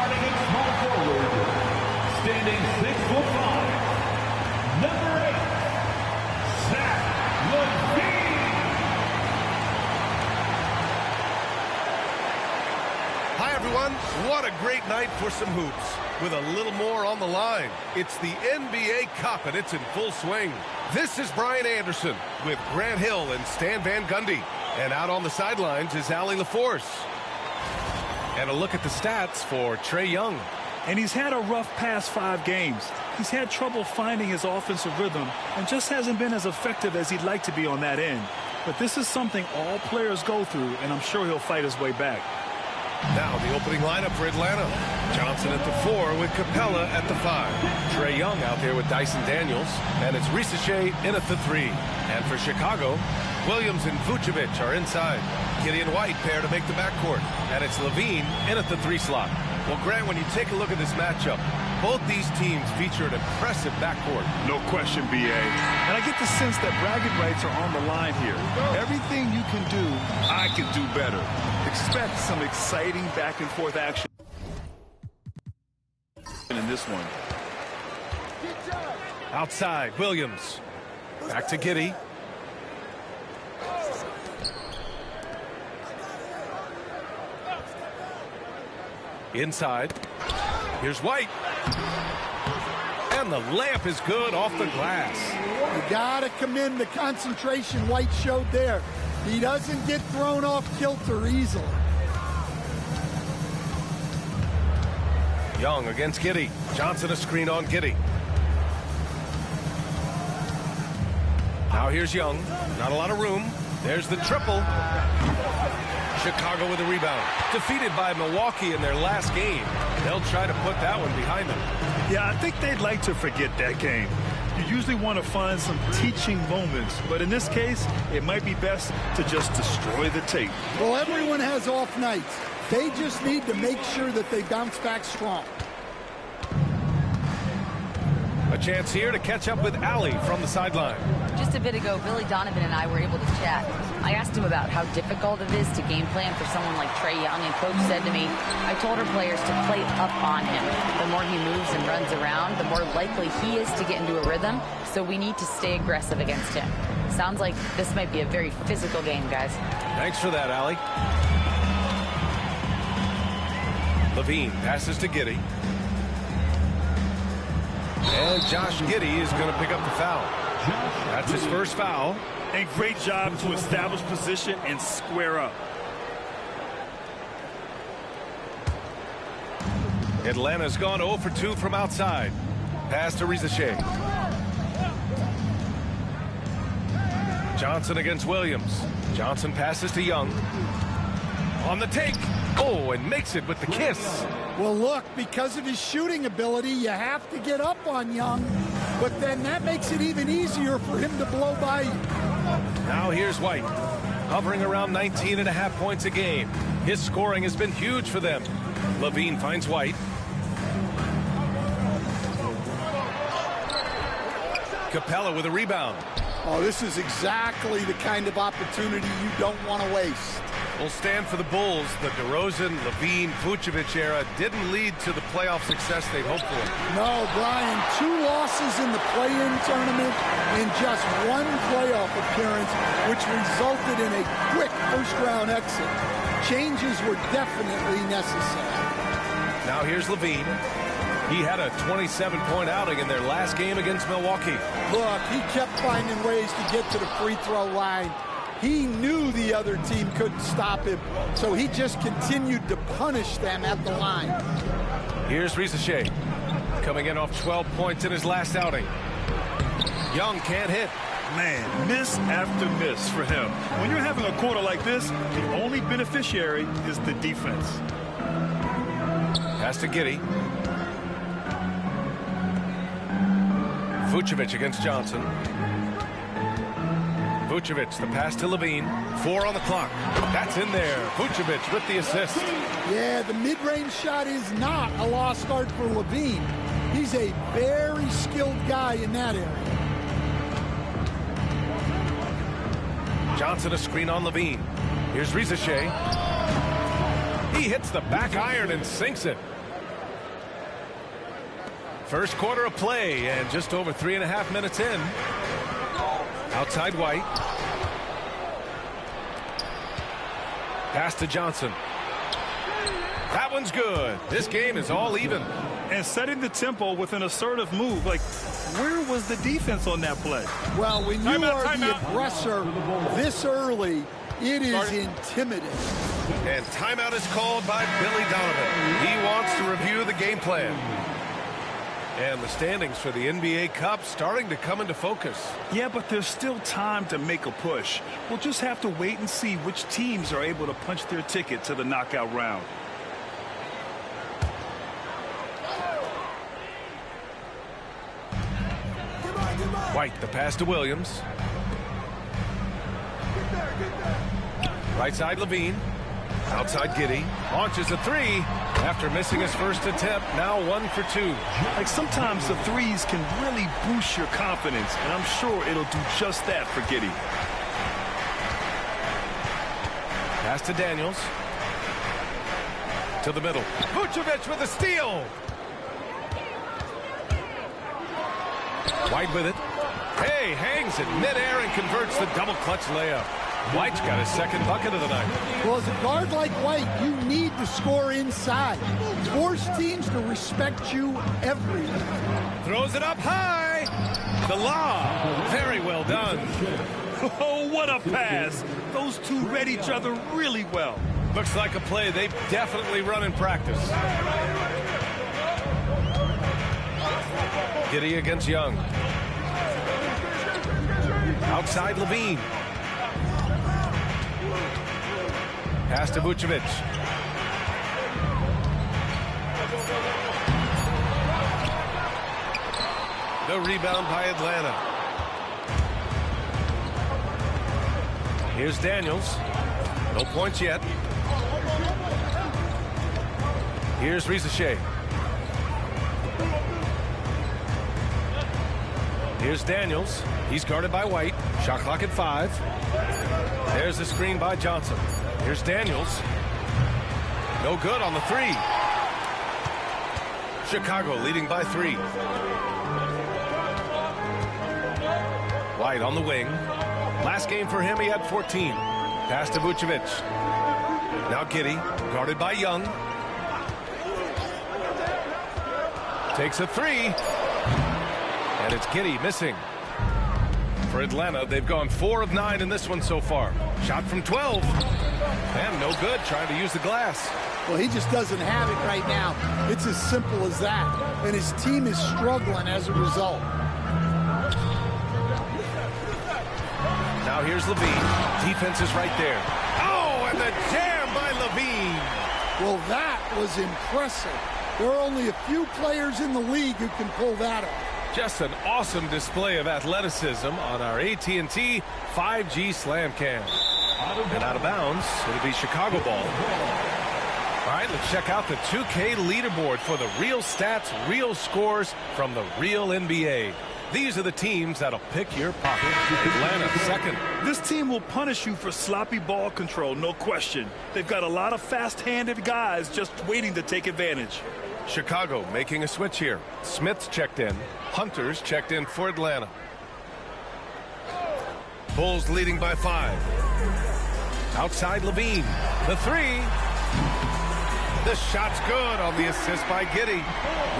Starting at small forward, standing 6'5", number 8, Zach LaVine. Hi, everyone. What a great night for some hoops. With a little more on the line. It's the NBA Cup, and it's in full swing. This is Brian Anderson with Grant Hill and Stan Van Gundy. And out on the sidelines is Allie LaForce. And a look at the stats for Trae Young. And he's had a rough past 5 games. He's had trouble finding his offensive rhythm and just hasn't been as effective as he'd like to be on that end. But this is something all players go through, and I'm sure he'll fight his way back. Now the opening lineup for Atlanta. Johnson at the 4 with Capella at the 5. Trae Young out there with Dyson Daniels. And it's Risache in at the 3. And for Chicago, Williams and Vucevic are inside. Gideon White pair to make the backcourt. And it's LaVine in at the 3 slot. Well, Grant, when you take a look at this matchup, both these teams feature an impressive backcourt. No question, B.A. And I get the sense that bragging rights are on the line here. Everything you can do, I can do better. Expect some exciting back-and-forth action in this one. Outside, Williams. Back to Giddey. Inside. Here's White. And the layup is good off the glass. You got to commend the concentration White showed there. He doesn't get thrown off kilter easily. Young against Giddey. Johnson a screen on Giddey. Now here's Young. Not a lot of room. There's the triple. Chicago with a rebound. Defeated by Milwaukee in their last game. They'll try to put that one behind them. Yeah, I think they'd like to forget that game. You usually want to find some teaching moments, but in this case, it might be best to just destroy the tape. Well, everyone has off nights. They just need to make sure that they bounce back strong. A chance here to catch up with Allie from the sideline. Just a bit ago, Billy Donovan and I were able to chat. I asked him about how difficult it is to game plan for someone like Trae Young, and Coach said to me, I told our players to play up on him. The more he moves and runs around, the more likely he is to get into a rhythm, so we need to stay aggressive against him. Sounds like this might be a very physical game, guys. Thanks for that, Allie. LaVine passes to Giddey. And Josh Giddey is going to pick up the foul. That's his first foul. And great job to establish position and square up. Atlanta's gone 0 for 2 from outside. Pass to Risache. Johnson against Williams. Johnson passes to Young. On the take. Oh, and makes it with the kiss. Well, look, because of his shooting ability, you have to get up on Young, but then that makes it even easier for him to blow by you. Now here's White, hovering around 19.5 points a game. His scoring has been huge for them. LaVine finds White. Capella with a rebound. Oh, this is exactly the kind of opportunity you don't want to waste. Will stand for the Bulls. The DeRozan, LaVine, Vucevic era didn't lead to the playoff success they'd hoped for. No, Brian, 2 losses in the play-in tournament and just 1 playoff appearance, which resulted in a quick first-round exit. Changes were definitely necessary. Now here's LaVine. He had a 27-point outing in their last game against Milwaukee. Look, he kept finding ways to get to the free throw line. He knew the other team couldn't stop him, so he just continued to punish them at the line. Here's Risache, coming in off 12 points in his last outing. Young can't hit. Man, miss after miss for him. When you're having a quarter like this, the only beneficiary is the defense. Pass to Giddey. Vucevic against Johnson. Vucevic, the pass to LaVine. 4 on the clock. That's in there. Vucevic with the assist. Yeah, the mid-range shot is not a lost art for LaVine. He's a very skilled guy in that area. Johnson a screen on LaVine. Here's Risache. He hits the back iron and sinks it. First quarter of play and just over 3.5 minutes in. Outside White. Pass to Johnson. That one's good. This game is all even. And setting the tempo with an assertive move. Like, where was the defense on that play? Well, when you are the aggressor this early, it is intimidating. And timeout is called by Billy Donovan. He wants to review the game plan. And the standings for the NBA Cup starting to come into focus. Yeah, but there's still time to make a push. We'll just have to wait and see which teams are able to punch their ticket to the knockout round. White, the pass to Williams. Right side, Levine. Outside, Giddey. Launches a three after missing his first attempt. Now 1 for 2. Like, sometimes the threes can really boost your confidence, and I'm sure it'll do just that for Giddey. Pass to Daniels. To the middle. Vucevic with a steal. White with it. Hey, hangs in midair and converts the double clutch layup. White's got his second bucket of the night. Well, as a guard like White, you need to score inside. Force teams to respect you everywhere. Throws it up high. The lob. Very well done. Oh, what a pass. Those two read each other really well. Looks like a play they've definitely run in practice. Giddey against Young. Outside Levine. Pass to Vucevic. The rebound by Atlanta. Here's Daniels. No points yet. Here's Risache. Here's Daniels. He's guarded by White. Shot clock at 5. There's the screen by Johnson. Here's Daniels. No good on the 3. Chicago leading by 3. White on the wing. Last game for him, he had 14. Pass to Vucevic. Now Giddey, guarded by Young. Takes a 3. And it's Giddey missing. For Atlanta, they've gone 4 of 9 in this one so far. Shot from 12. And no good, trying to use the glass. Well, he just doesn't have it right now. It's as simple as that. And his team is struggling as a result. Now here's Levine. Defense is right there. Oh, and the jam by Levine. Well, that was impressive. There are only a few players in the league who can pull that off. Just an awesome display of athleticism on our AT&T 5G Slam Cam. And out of bounds, it'll be Chicago ball. All right, let's check out the 2K leaderboard for the real stats, real scores from the real NBA. These are the teams that'll pick your pocket. Atlanta, second. This team will punish you for sloppy ball control, no question. They've got a lot of fast-handed guys just waiting to take advantage. Chicago making a switch here. Smith's checked in. Hunter's checked in for Atlanta. Bulls leading by 5. Outside Levine. The 3. The shot's good on the assist by Giddey.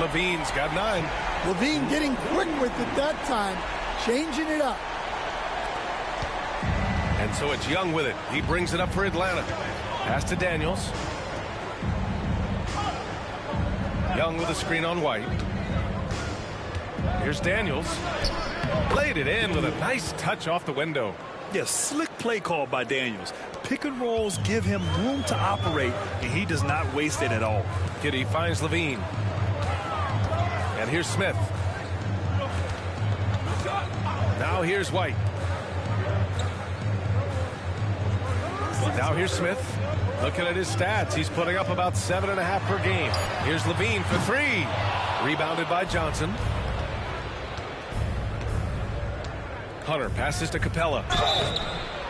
Levine's got 9. Levine getting quick with it that time. Changing it up. And so it's Young with it. He brings it up for Atlanta. Pass to Daniels. Young with a screen on White. Here's Daniels. Played it in with a nice touch off the window. Yes, slick play call by Daniels. Pick and rolls give him room to operate, and he does not waste it at all. Giddey finds Levine. And here's Smith. Now here's White. Now here's Smith. Looking at his stats, he's putting up about 7.5 per game. Here's Levine for 3. Rebounded by Johnson. Hunter passes to Capella.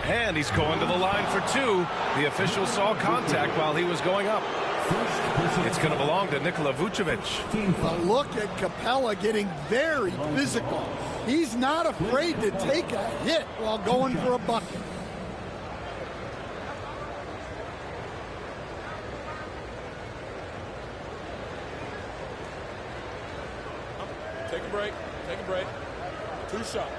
And he's going to the line for 2. The official saw contact while he was going up. It's going to belong to Nikola Vucevic. But look at Capella getting very physical. He's not afraid to take a hit while going for a bucket. Take a break. Take a break. 2 shots.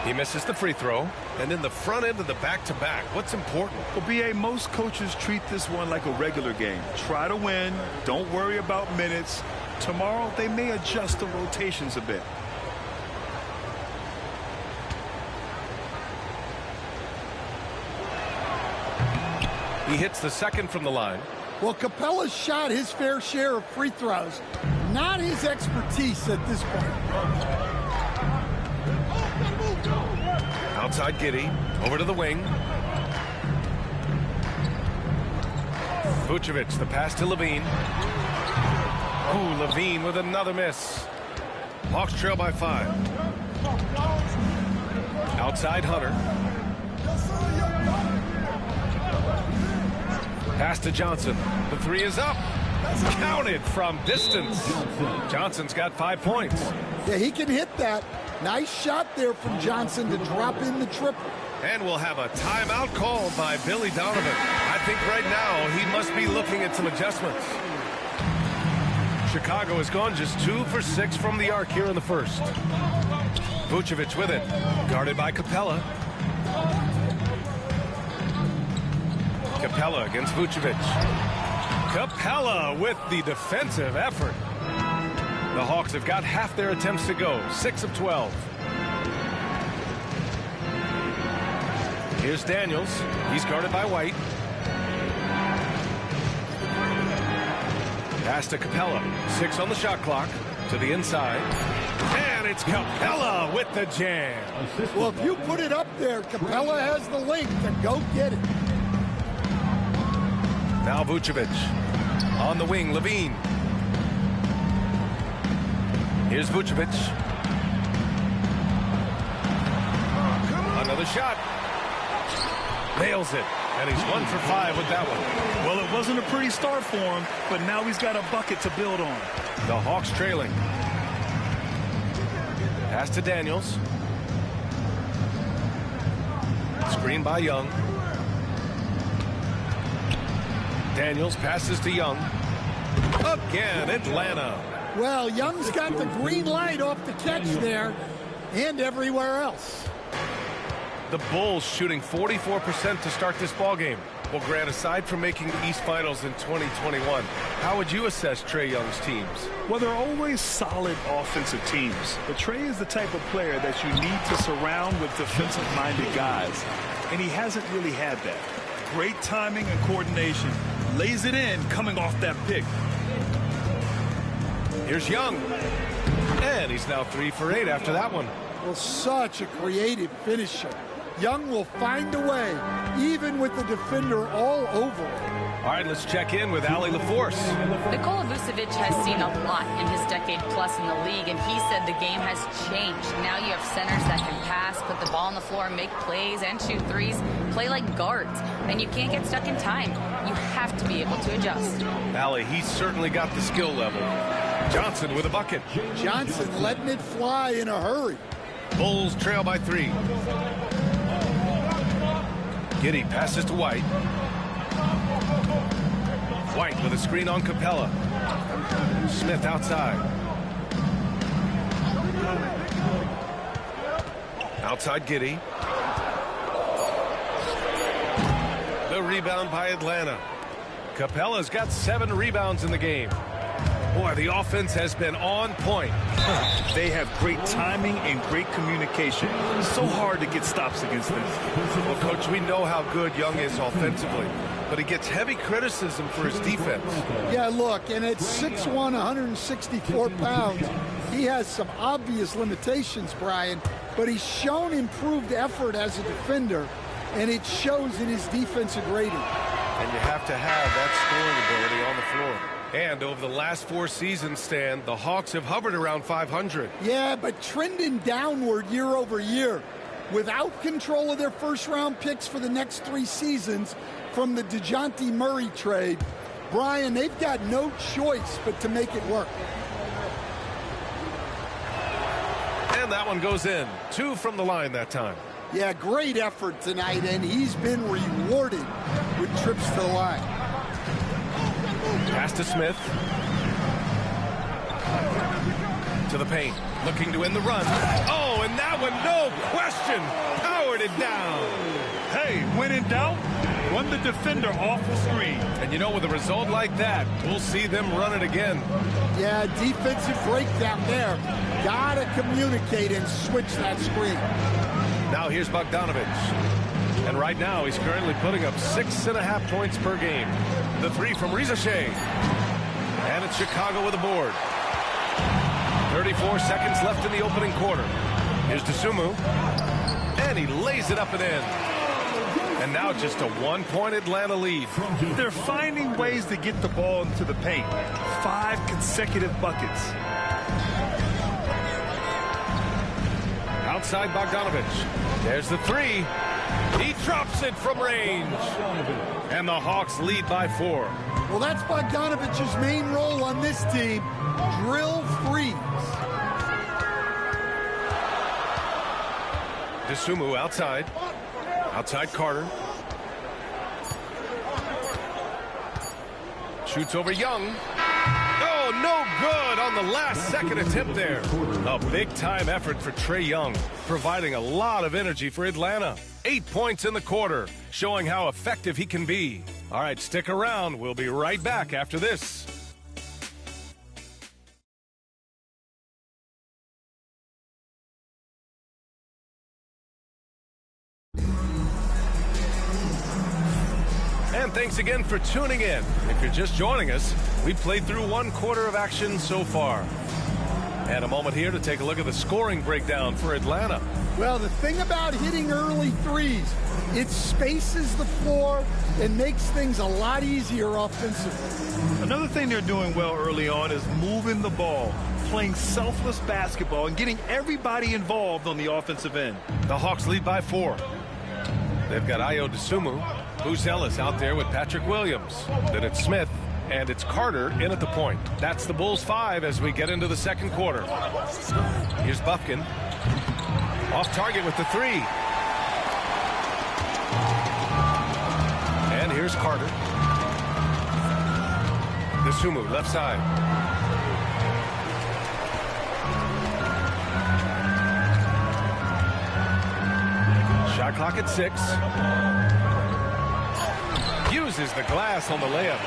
He misses the free throw. And in the front end of the back-to-back, what's important? Well, BA, most coaches treat this one like a regular game. Try to win. Don't worry about minutes. Tomorrow, they may adjust the rotations a bit. He hits the second from the line. Well, Capella's shot his fair share of free throws. Not his expertise at this point. Outside Giddey. Over to the wing. Vucevic, the pass to Levine. Ooh, Levine with another miss. Hawks trail by 5. Outside Hunter. Pass to Johnson. The 3 is up. Counted from distance. Johnson's got 5 points. Yeah, he can hit that. Nice shot there from Johnson to drop in the triple. And we'll have a timeout called by Billy Donovan. I think right now he must be looking at some adjustments. Chicago has gone just 2 for 6 from the arc here in the first. Vucevic with it. Guarded by Capella. Capella against Vucevic. Capella with the defensive effort. The Hawks have got half their attempts to go. 6 of 12. Here's Daniels. He's guarded by White. Pass to Capella. 6 on the shot clock. To the inside. And it's Capella with the jam. Well, if you put it up there, Capella has the length to go get it. Now Vucevic. On the wing, Levine. Here's Vucevic. Another shot. Nails it. And he's 1 for 5 with that one. Well, it wasn't a pretty start for him, but now he's got a bucket to build on. The Hawks trailing. Pass to Daniels. Screen by Young. Daniels passes to Young. Again, Atlanta. Well, Young's got the green light off the catch there and everywhere else. The Bulls shooting 44% to start this ball game. Well, Grant, aside from making the East Finals in 2021, how would you assess Trae Young's teams? Well, they're always solid offensive teams. But Trae is the type of player that you need to surround with defensive-minded guys. And he hasn't really had that. Great timing and coordination. Lays it in coming off that pick. Here's Young. And he's now 3 for 8 after that one. Well, such a creative finisher. Young will find a way, even with the defender all over it. All right, let's check in with Allie LaForce. Nikola Vucevic has seen a lot in his decade plus in the league, and he said the game has changed. Now you have centers that can pass, put the ball on the floor, make plays, and shoot threes, play like guards. And you can't get stuck in time. You have to be able to adjust. Allie, he's certainly got the skill level. Johnson with a bucket. Johnson letting it fly in a hurry. Bulls trail by 3. Giddey passes to White. White with a screen on Capella. Smith outside. Outside Giddey. The rebound by Atlanta. Capella's got 7 rebounds in the game. Boy, the offense has been on point. They have great timing and great communication. It's so hard to get stops against them. Well, Coach, we know how good Young is offensively, but he gets heavy criticism for his defense. Yeah, look, and at 6'1", 164 pounds, he has some obvious limitations, Brian, but he's shown improved effort as a defender, and it shows in his defensive rating. And you have to have that scoring ability on the floor. And over the last 4 seasons, Stan, the Hawks have hovered around 500. Yeah, but trending downward year over year. Without control of their first-round picks for the next 3 seasons from the DeJounte Murray trade, Brian, they've got no choice but to make it work. And that one goes in. 2 from the line that time. Yeah, great effort tonight, and he's been rewarded with trips to the line. Pass to Smith. To the paint. Looking to win the run. Oh, and that one, no question, powered it down. Hey, when in doubt, run the defender off the screen. And you know, with a result like that, we'll see them run it again. Yeah, defensive breakdown there. Gotta communicate and switch that screen. Now here's Bogdanovich. And right now, he's currently putting up 6.5 points per game. The 3 from Rizashe. And it's Chicago with a board. 34 seconds left in the opening quarter. Here's Dosunmu. And he lays it up and in. And now just a 1-point Atlanta lead. They're finding ways to get the ball into the paint. 5 consecutive buckets. Outside Bogdanovich. There's the 3. He drops it from range. And the Hawks lead by 4. Well, that's Bogdanovich's main role on this team. Drill threes. Dosunmu outside. Outside Carter. Shoots over Young. Oh, no good on the last second attempt there. A big-time effort for Trae Young, providing a lot of energy for Atlanta. 8 points in the quarter, showing how effective he can be. All right, stick around. We'll be right back after this. And thanks again for tuning in. If you're just joining us, we played through 1 quarter of action so far. And a moment here to take a look at the scoring breakdown for Atlanta. Well, the thing about hitting early threes, it spaces the floor and makes things a lot easier offensively. Another thing they're doing well early on is moving the ball, playing selfless basketball, and getting everybody involved on the offensive end. The Hawks lead by 4. They've got Ayo Dosunmu. Booz Ellis out there with Patrick Williams. Then it's Smith, and it's Carter in at the point. That's the Bulls 5 as we get into the second quarter. Here's Bufkin. Off target with the 3. And here's Carter. Dosunmu left side. Shot clock at 6. Uses the glass on the layup.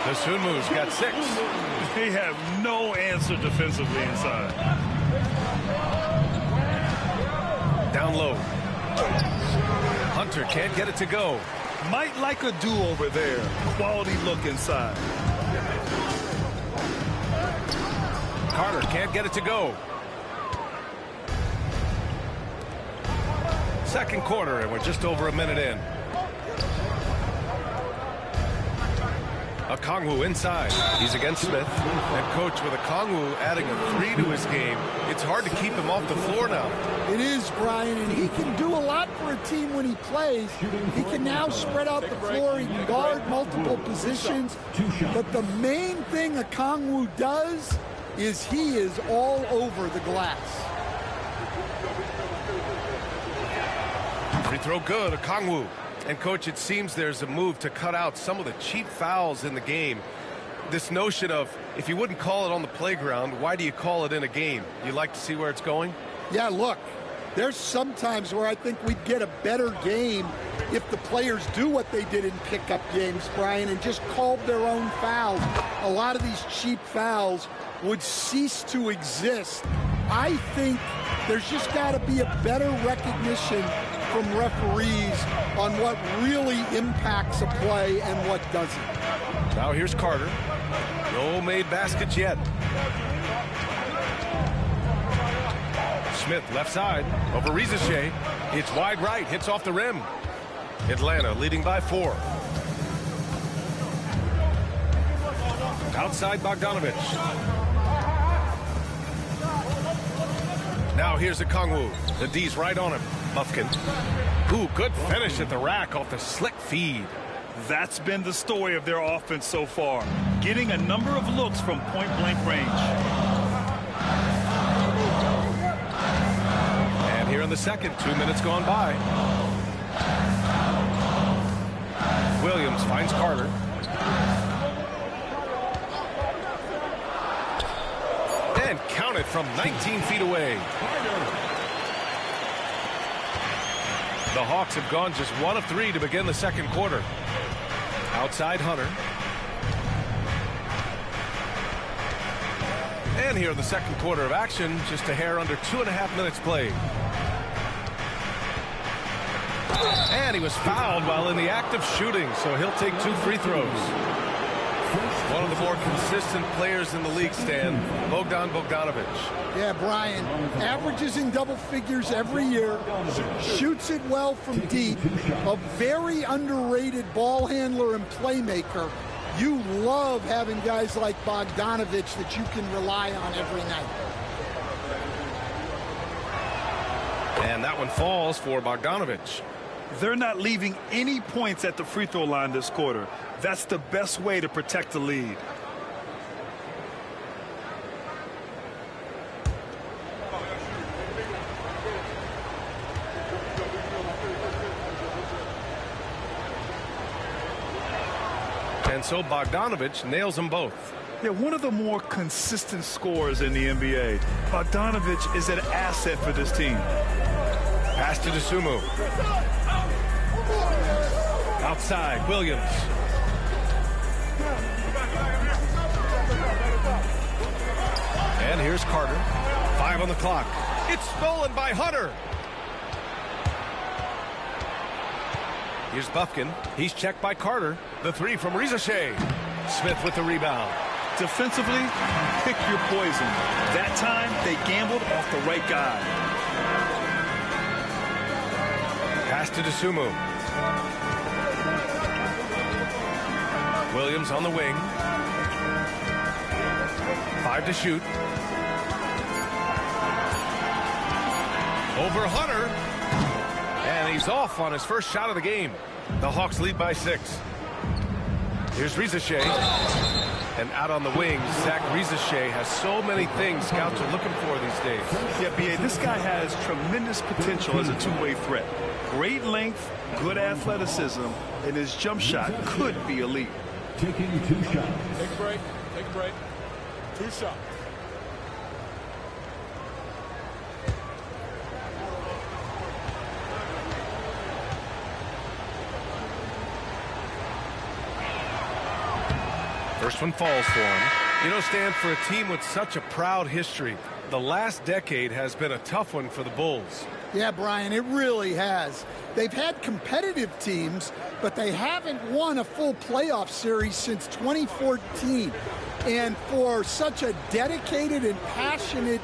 Dosunmu's got 6. They have no answer defensively inside. Down low. Hunter can't get it to go. Might like a do-over there. Quality look inside. Carter can't get it to go. Second quarter, and we're just over a minute in. Okongwu inside. He's against Smith. And coach, with Okongwu adding a 3 to his game, it's hard to keep him off the floor now. It is, Brian, and he can do a lot for a team when he plays. He can now spread out the floor. He can guard multiple positions. But the main thing Okongwu does is he is all over the glass. Free throw good, Okongwu. And, Coach, it seems there's a move to cut out some of the cheap fouls in the game. This notion of, if you wouldn't call it on the playground, why do you call it in a game? You like to see where it's going? Yeah, look, there's some times where I think we'd get a better game if the players do what they did in pickup games, Brian, and just called their own fouls. A lot of these cheap fouls would cease to exist. I think there's just got to be a better recognition from referees on what really impacts a play and what doesn't. Now here's Carter. No made baskets yet. Smith left side over Rizashe. It's wide right, hits off the rim. Atlanta leading by 4. Outside Bogdanovich. Now here's a Kongwu. The D's right on him. Buffkin. Ooh, good finish at the rack off the slick feed. That's been the story of their offense so far, getting a number of looks from point-blank range. And here in the second, 2 minutes gone by. Williams finds Carter. And counted from 19 feet away. The Hawks have gone just 1 of 3 to begin the second quarter. Outside Hunter. And here in the second quarter of action, just a hair under 2.5 minutes played. And he was fouled while in the act of shooting, so he'll take 2 free throws. One of the more consistent players in the league, Stan, Bogdanovich. Yeah, Brian, averages in double figures every year, shoots it well from deep, a very underrated ball handler and playmaker. You love having guys like Bogdanovich that you can rely on every night. And that one falls for Bogdanovich. They're not leaving any points at the free throw line this quarter. That's the best way to protect the lead. And so Bogdanovich nails them both. Yeah, one of the more consistent scorers in the NBA. Bogdanovich is an asset for this team. Pass to Dosunmu. Outside, Williams. And here's Carter. 5 on the clock. It's stolen by Hunter. Here's Buffkin. He's checked by Carter. The 3 from Rizachet. Smith with the rebound. Defensively, pick your poison. That time, they gambled off the right guy. Pass to Dosunmu. Williams on the wing. 5 to shoot. Over Hunter. And he's off on his first shot of the game. The Hawks lead by 6. Here's Rizachet. And out on the wing, Zach Rizachet has so many things scouts are looking for these days. Yeah, B.A., this guy has tremendous potential as a two-way threat. Great length, good athleticism, and his jump shot could be elite. Taking 2 shots. Take a break. Take a break. 2 shots. First one falls for him. You know, Stan, for a team with such a proud history, the last decade has been a tough one for the Bulls. Yeah, Brian, it really has. They've had competitive teams, but they haven't won a full playoff series since 2014. And for such a dedicated and passionate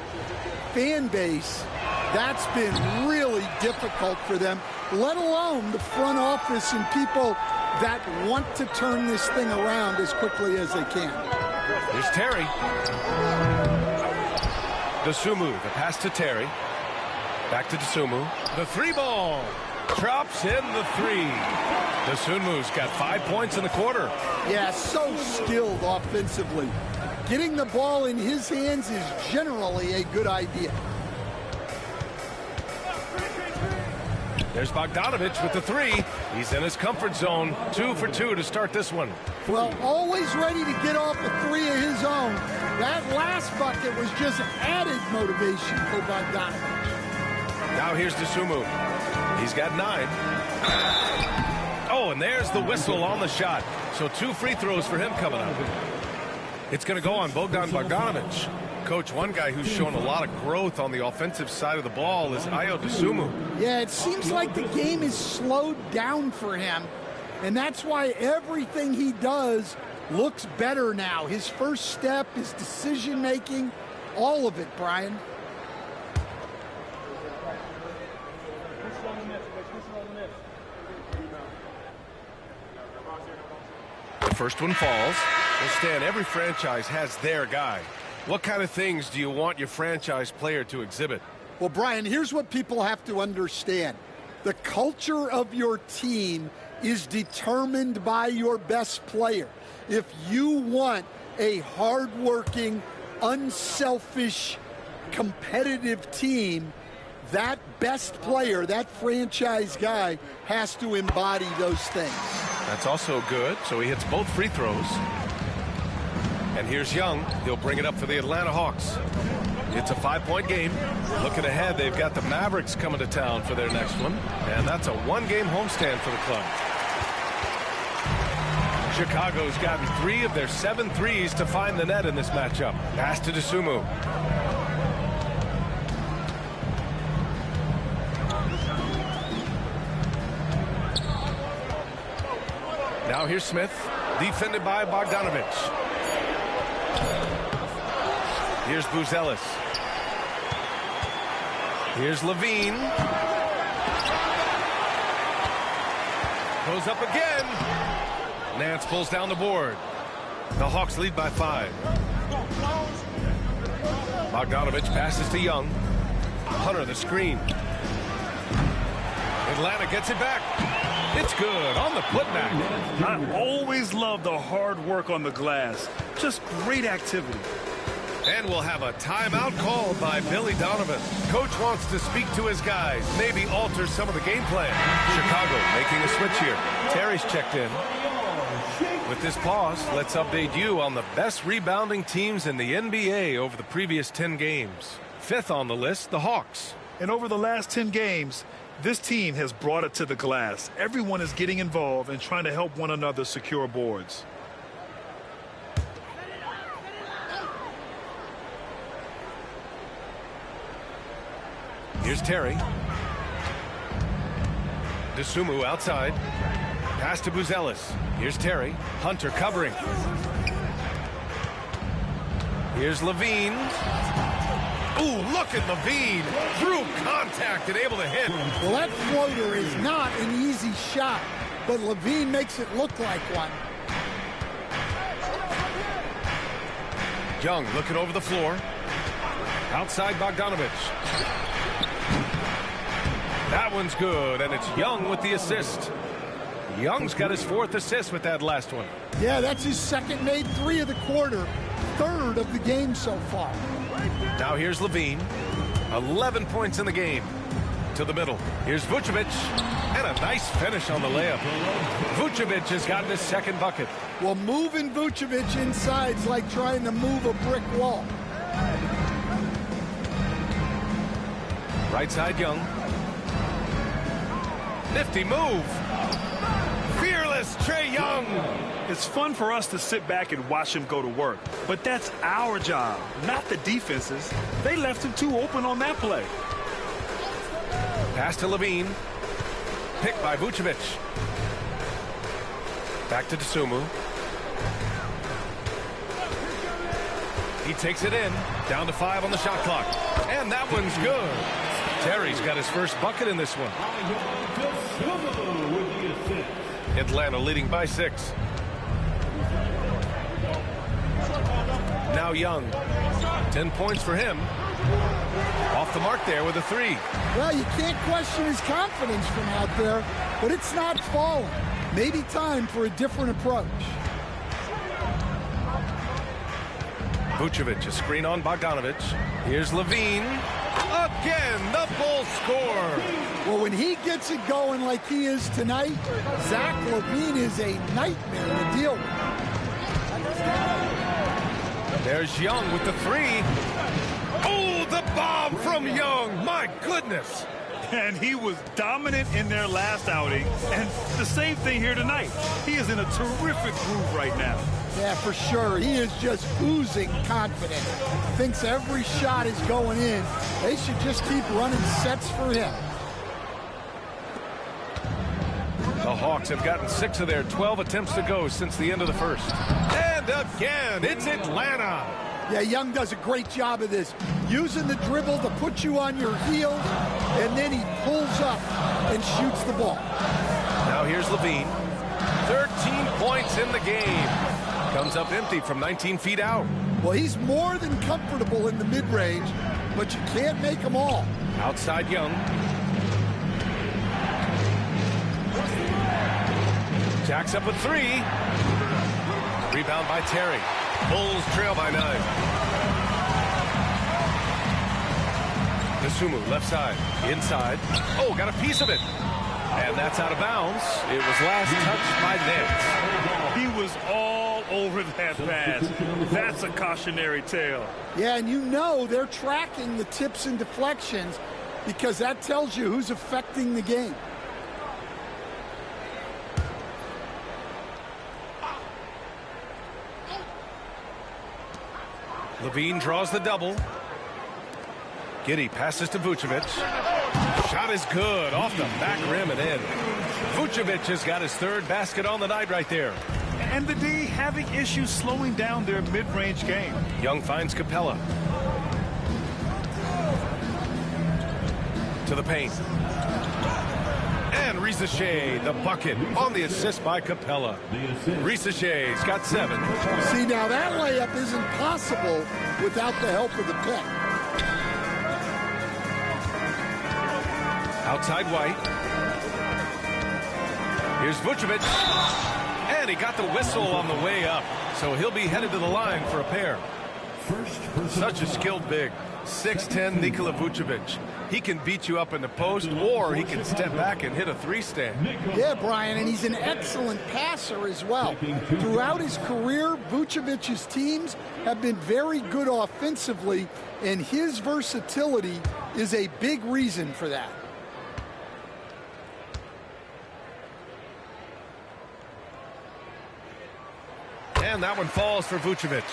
fan base, that's been really difficult for them, let alone the front office and people that want to turn this thing around as quickly as they can. Here's Terry. Dosunmu, the pass to Terry. Back to Dosunmu. The 3 ball. Drops in the 3. Dosunmu's got 5 points in the quarter. Yeah, so skilled offensively. Getting the ball in his hands is generally a good idea. There's Bogdanovich with the 3. He's in his comfort zone. 2 for 2 to start this one. Well, always ready to get off a 3 of his own. That last bucket was just added motivation for Bogdanovich. Now here's Dosunmu. He's got 9. Oh, and there's the whistle on the shot. So 2 free throws for him coming up. It's going to go on Bogdanovich. Coach, one guy who's shown a lot of growth on the offensive side of the ball is Dosunmu. Yeah, it seems like the game is slowed down for him, and that's why everything he does looks better now. His first step, his decision-making, all of it, Brian. The first one falls. Well, Stan, every franchise has their guy. What kind of things do you want your franchise player to exhibit? Well, Brian, here's what people have to understand. The culture of your team is determined by your best player. If you want a hardworking, unselfish, competitive team, that best player, that franchise guy, has to embody those things. That's also good. So he hits both free throws. And here's Young. He'll bring it up for the Atlanta Hawks. It's a 5-point game. Looking ahead, they've got the Mavericks coming to town for their next one. And that's a 1-game homestand for the club. Chicago's gotten 3 of their 7 threes to find the net in this matchup. Pass to Dosunmu. Now here's Smith, defended by Bogdanovich. Here's Buzelis. Here's Levine. Goes up again. Nance pulls down the board. The Hawks lead by 5. Bogdanovich passes to Young. Hunter the screen. Atlanta gets it back. It's good on the putback. I always love the hard work on the glass. Just great activity. And we'll have a timeout called by Billy Donovan. Coach wants to speak to his guys, maybe alter some of the game plan. Chicago making a switch here. Terry's checked in. With this pause, let's update you on the best rebounding teams in the NBA over the previous 10 games. 5th on the list, the Hawks. And over the last 10 games, this team has brought it to the glass. Everyone is getting involved and trying to help one another secure boards. Here's Terry. Dosunmu outside. Pass to Buzelis. Here's Terry. Hunter covering. Here's Levine. Ooh, look at Levine. Through contact and able to hit. Well, that floater is not an easy shot, but Levine makes it look like one. Young looking over the floor. Outside Bogdanovich. That one's good, and it's Young with the assist. Young's got his 4th assist with that last one. Yeah, that's his 2nd made 3 of the quarter, 3rd of the game so far. Now here's Levine. 11 points in the game. To the middle. Here's Vucevic. And a nice finish on the layup. Vucevic has gotten his 2nd bucket. Well, moving Vucevic inside's like trying to move a brick wall. Right side, Young. Nifty move. Fearless Trae Young. It's fun for us to sit back and watch him go to work. But that's our job, not the defense's. They left him too open on that play. Pass to Levine. Picked by Vucevic. Back to Dosunmu. He takes it in. Down to 5 on the shot clock. And that one's good. Terry's got his first bucket in this one. Atlanta leading by 6. Now Young. 10 points for him. Off the mark there with a 3. Well, you can't question his confidence from out there, but it's not falling. Maybe time for a different approach. Vucevic, a screen on Bogdanovich. Here's Levine. Again, the Bulls score. Well, when he gets it going like he is tonight, Zach LaVine is a nightmare to deal with. There's Young with the 3. Oh, the bomb from Young. My goodness. And he was dominant in their last outing. And the same thing here tonight. He is in a terrific groove right now. Yeah, for sure. He is just oozing confidence. Thinks every shot is going in. They should just keep running sets for him. The Hawks have gotten 6 of their 12 attempts to go since the end of the first. And again, it's Atlanta. Yeah, Young does a great job of this. Using the dribble to put you on your heels, and then he pulls up and shoots the ball. Now here's Levine. 13 points in the game. Comes up empty from 19 feet out. Well, he's more than comfortable in the mid-range, but you can't make them all. Outside Young. Jacks up a 3. Rebound by Terry. Bulls trail by 9. Nasumu, left side. Inside. Oh, got a piece of it. And that's out of bounds. It was last touched by Nance. He was all over that pass. That's a cautionary tale. Yeah, and you know they're tracking the tips and deflections because that tells you who's affecting the game. Levine draws the double. Giddey passes to Vucevic. Shot is good. Off the back rim and in. Vucevic has got his 3rd basket on the night right there. And the D having issues slowing down their mid-range game. Young finds Capella. To the paint. And Risache, the bucket on the assist by Capella. Risache's got 7. See, now that layup isn't possible without the help of the pick. Outside White. Here's Vucevic. And he got the whistle on the way up. So he'll be headed to the line for a pair. Such a skilled big. 6'10" Nikola Vucevic. He can beat you up in the post, or he can step back and hit a 3-stand. Yeah, Brian, and he's an excellent passer as well. Throughout his career, Vucevic's teams have been very good offensively, and his versatility is a big reason for that. And that one falls for Vucevic.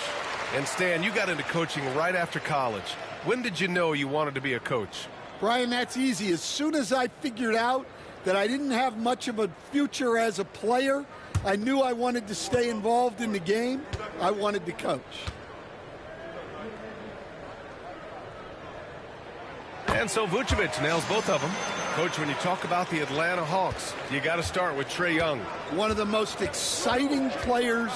And Stan, you got into coaching right after college. When did you know you wanted to be a coach? Brian, that's easy. As soon as I figured out that I didn't have much of a future as a player, I knew I wanted to stay involved in the game. I wanted to coach. And so Vucevic nails both of them. Coach, when you talk about the Atlanta Hawks, you got to start with Trae Young. One of the most exciting players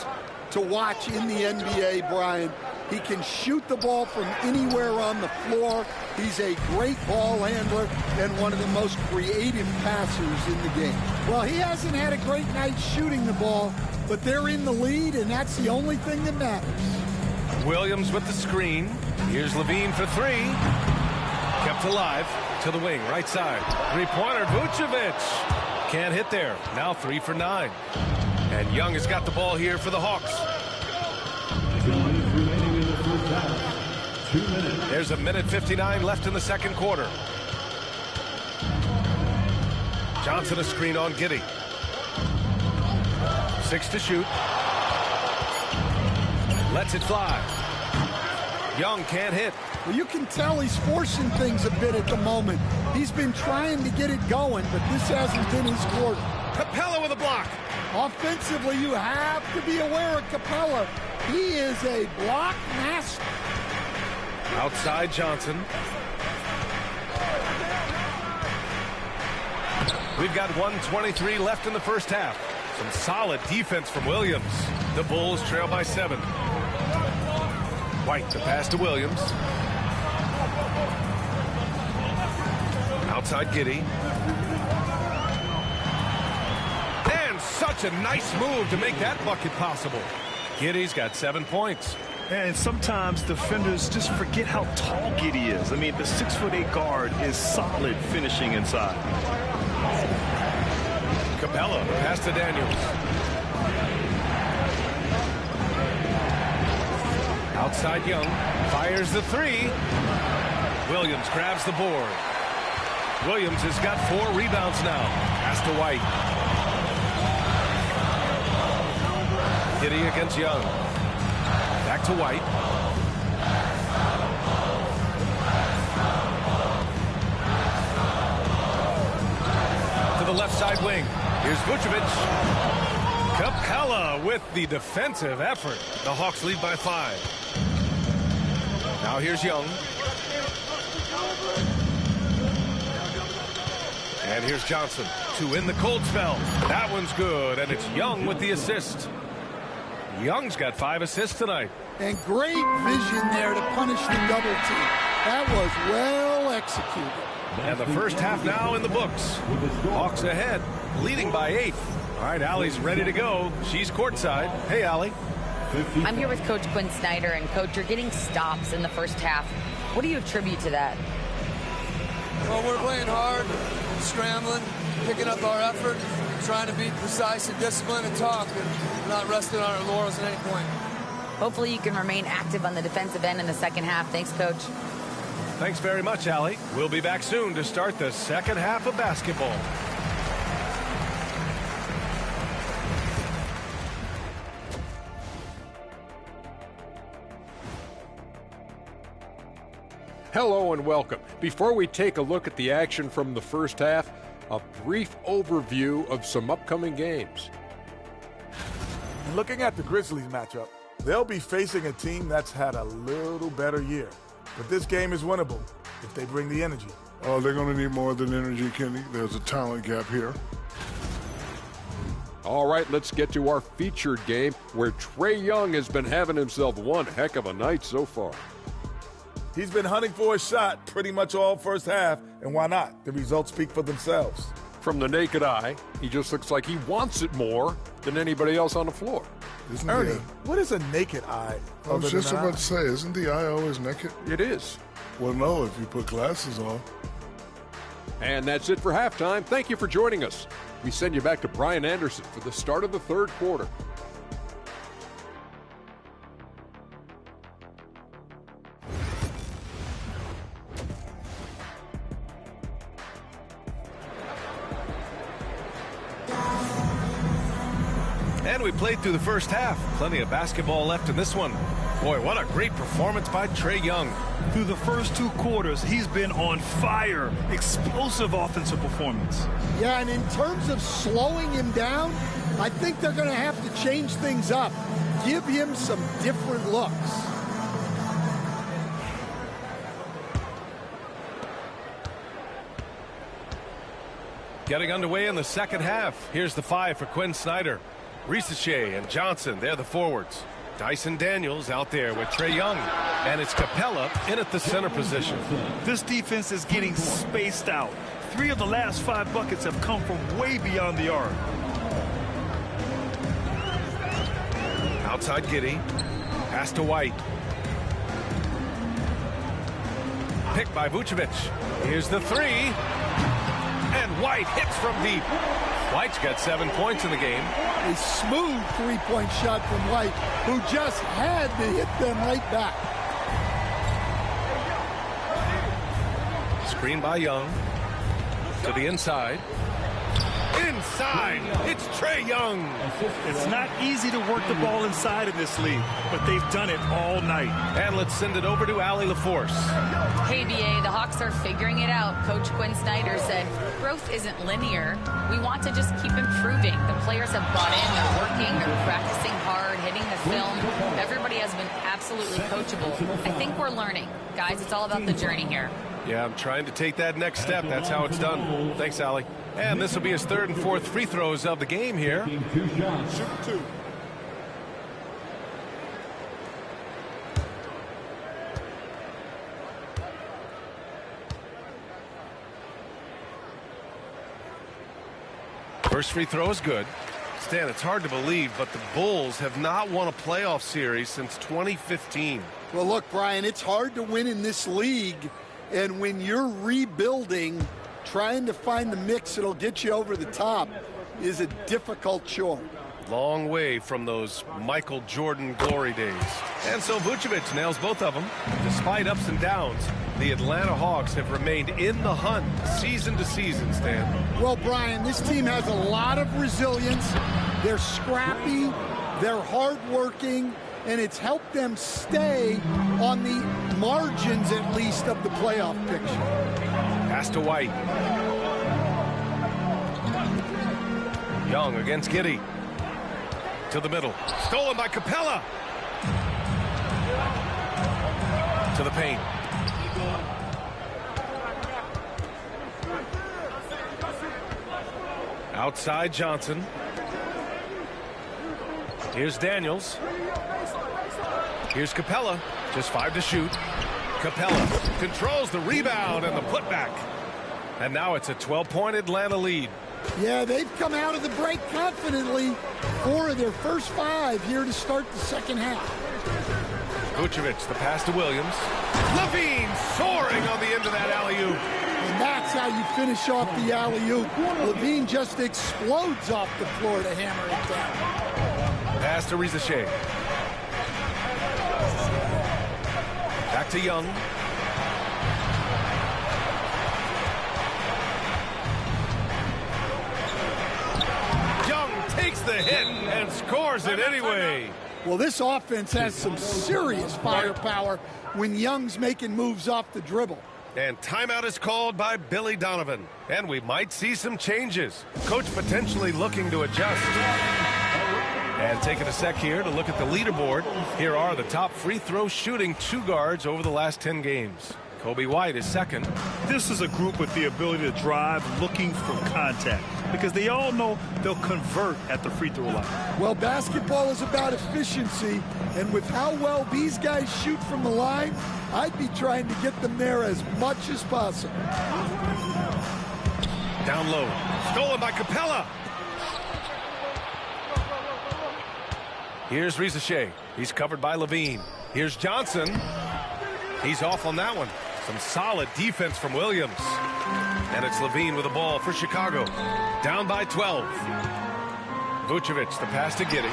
to watch in the NBA, Brian. He can shoot the ball from anywhere on the floor. He's a great ball handler and one of the most creative passers in the game. Well, he hasn't had a great night shooting the ball, but they're in the lead, and that's the only thing that matters. Williams with the screen. Here's Levine for 3. Kept alive to the wing, right side. 3-pointer, Vucevic. Can't hit there. Now 3 for 9. And Young has got the ball here for the Hawks. 2 minutes remaining in the first half. 2 minutes. There's a minute 59 left in the second quarter. Johnson a screen on Giddey. 6 to shoot. Lets it fly. Young can't hit. Well, you can tell he's forcing things a bit at the moment. He's been trying to get it going, but this hasn't been his quarter. Capella with a block. Offensively, you have to be aware of Capella. He is a block master. Outside Johnson. We've got 1:23 left in the first half. Some solid defense from Williams. The Bulls trail by 7. White, the pass to Williams. Outside Giddey. And such a nice move to make that bucket possible. Giddey's got 7 points. And sometimes defenders just forget how tall Giddey is. I mean, the 6'8" guard is solid finishing inside. Capella, pass to Daniels. Outside Young, fires the 3. Williams grabs the board. Williams has got 4 rebounds now. Pass to White. Giddey against Young. Back to White. To the left side wing. Here's Vucevic. Capella with the defensive effort. The Hawks lead by 5. Now here's Young. And here's Johnson to win the cold spell. That one's good, and it's Young with the assist. Young's got 5 assists tonight. And great vision there to punish the double team. That was well executed. And the first half now in the books. Hawks ahead, leading by 8. All right, Allie's ready to go. She's courtside. Hey, Allie. I'm here with Coach Quinn Snyder, and Coach, you're getting stops in the first half. What do you attribute to that? Well, we're playing hard, scrambling, picking up our effort, trying to be precise and disciplined and talk, and not resting on our laurels at any point. Hopefully you can remain active on the defensive end in the second half. Thanks, Coach. Thanks very much, Allie. We'll be back soon to start the second half of basketball. Hello and welcome. Before we take a look at the action from the first half, a brief overview of some upcoming games. Looking at the Grizzlies matchup, they'll be facing a team that's had a little better year. But this game is winnable if they bring the energy. Oh, they're going to need more than energy, Kenny. There's a talent gap here. All right, let's get to our featured game where Trae Young has been having himself one heck of a night so far. He's been hunting for a shot pretty much all first half, and why not? The results speak for themselves. From the naked eye, he just looks like he wants it more than anybody else on the floor. Ernie, what is a naked eye? I was just about to say, isn't the eye always naked? It is. Well, no, if you put glasses on. And that's it for halftime. Thank you for joining us. We send you back to Brian Anderson for the start of the third quarter. And we played through the first half. Plenty of basketball left in this one. Boy, what a great performance by Trae Young. Through the first 2 quarters, he's been on fire. Explosive offensive performance. Yeah, and in terms of slowing him down, I think they're going to have to change things up. Give him some different looks. Getting underway in the second half. Here's the 5 for Quinn Snyder. Risache and Johnson, they're the forwards. Dyson Daniels out there with Trae Young. And it's Capella in at the center position. This defense is getting spaced out. 3 of the last 5 buckets have come from way beyond the arc. Outside Giddey. Pass to White. Picked by Vucevic. Here's the 3. And White hits from deep. White's got 7 points in the game. A smooth three-point shot from White, who just had to hit them right back. Screen by Young. To the inside. Inside! It's Trae Young! It's not easy to work the ball inside in this league, but they've done it all night. And let's send it over to Allie LaForce. Hey, BA, the Hawks are figuring it out. Coach Quinn Snyder said, growth isn't linear. We want to just keep improving. The players have bought in. They're working. They're practicing hard, hitting the film. Everybody has been absolutely coachable. I think we're learning. Guys, it's all about the journey here. Yeah, I'm trying to take that next step. That's how it's done. Thanks, Allie. And this will be his 3rd and 4th free throws of the game here. Shoot 2. First free throw is good. Stan, it's hard to believe, but the Bulls have not won a playoff series since 2015. Well, look, Brian, it's hard to win in this league. And when you're rebuilding, trying to find the mix that'll get you over the top is a difficult chore. Long way from those Michael Jordan glory days. And so Vucevic nails both of them. Despite ups and downs, the Atlanta Hawks have remained in the hunt season to season, Stan. Well, Brian, this team has a lot of resilience. They're scrappy, they're hardworking, and it's helped them stay on the margins, at least, of the playoff picture. Pass to White. Young against Giddey. To the middle. Stolen by Capella. To the paint. Outside Johnson. Here's Daniels. Here's Capella. Just 5 to shoot. Capella controls the rebound and the putback. And now it's a 12-point Atlanta lead. Yeah, they've come out of the break confidently. 4 of their first 5 here to start the second half. Vucevic, the pass to Williams. Levine soaring on the end of that alley-oop. And that's how you finish off the alley-oop. Levine just explodes off the floor to hammer it down. Pass to Rizachet. Back to Young. Young takes the hit and scores it anyway. Well, this offense has some serious firepower when Young's making moves off the dribble. And timeout is called by Billy Donovan. And we might see some changes. Coach potentially looking to adjust. And taking a sec here to look at the leaderboard. Here are the top free throw shooting 2 guards over the last 10 games. Kobe White is second. This is a group with the ability to drive, looking for contact, because they all know they'll convert at the free throw line. Well, basketball is about efficiency, and with how well these guys shoot from the line, I'd be trying to get them there as much as possible. Down low. Stolen by Capella. Here's Rizachet. He's covered by Levine. Here's Johnson. He's off on that one. Some solid defense from Williams. And it's Levine with the ball for Chicago. Down by 12. Vucevic, the pass to Giddey.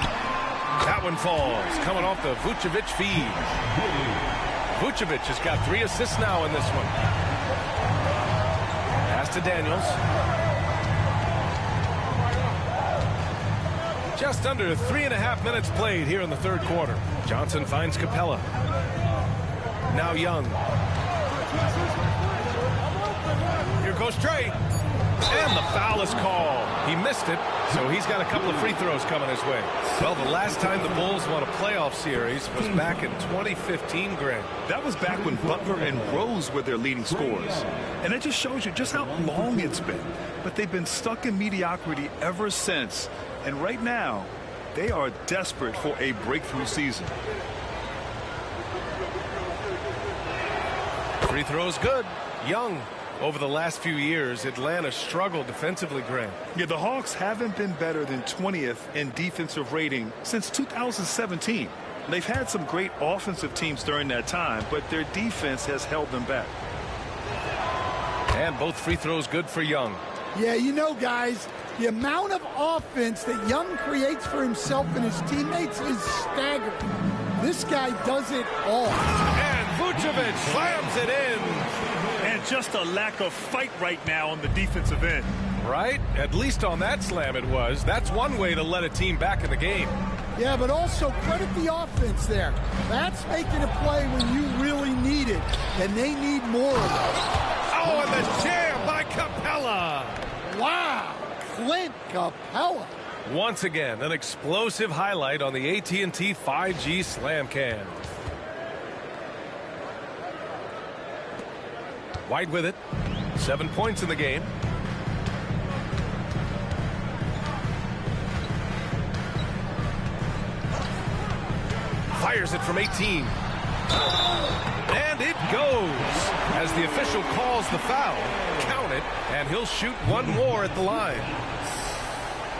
That one falls, coming off the Vucevic feed. Vucevic has got 3 assists now in this one. Pass to Daniels. Just under 3.5 minutes played here in the third quarter. Johnson finds Capella. Now Young. Here goes Trey. And the foul is called. He missed it, so he's got a couple of free throws coming his way. Well, the last time the Bulls won a playoff series was back in 2015, Grant. That was back when Butler and Rose were their leading scorers. And it just shows you just how long it's been. But they've been stuck in mediocrity ever since. And right now, they are desperate for a breakthrough season. Free throws good. Young. Over the last few years, Atlanta struggled defensively, Grant. Yeah, the Hawks haven't been better than 20th in defensive rating since 2017. They've had some great offensive teams during that time, but their defense has held them back. And both free throws good for Young. Yeah, you know, guys, the amount of offense that Young creates for himself and his teammates is staggering. This guy does it all. And Vucevic slams it in. And just a lack of fight right now on the defensive end. Right? At least on that slam it was. That's one way to let a team back in the game. Yeah, but also credit the offense there. That's making a play when you really need it, and they need more of it. Oh, and the jam by Capella. Wow, Clint Capella. Once again, an explosive highlight on the AT&T 5G Slam Cam. White with it. 7 points in the game. Fires it from 18. And it goes. As the official calls the foul, count it, and he'll shoot one more at the line.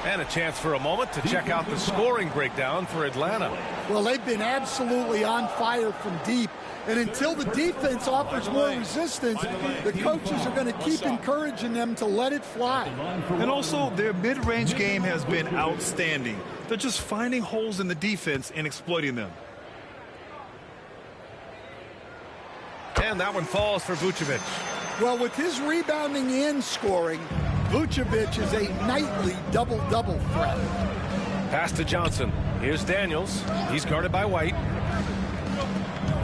And a chance for a moment to check out the scoring breakdown for Atlanta. Well, they've been absolutely on fire from deep. And until the defense offers more resistance, the coaches are going to keep encouraging them to let it fly. And also, their mid-range game has been outstanding. They're just finding holes in the defense and exploiting them. And that one falls for Vucevic. Well, with his rebounding and scoring, Vucevic is a nightly double-double threat. Pass to Johnson. Here's Daniels. He's guarded by White.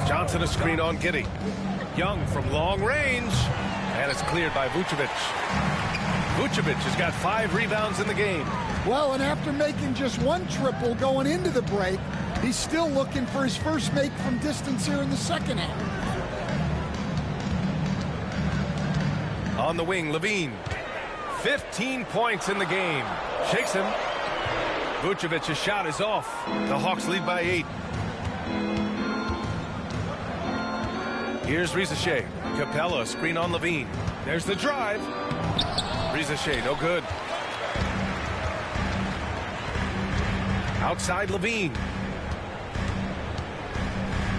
Johnson a screen on Giddey. Young from long range. And it's cleared by Vucevic. Vucevic has got 5 rebounds in the game. Well, and after making just 1 triple going into the break, he's still looking for his first make from distance here in the second half. On the wing, Levine. 15 points in the game. Shakes him. Vucevic's shot is off. The Hawks lead by 8. Here's Risache. Capella, screen on Levine. There's the drive. Risache, no good. Outside Levine.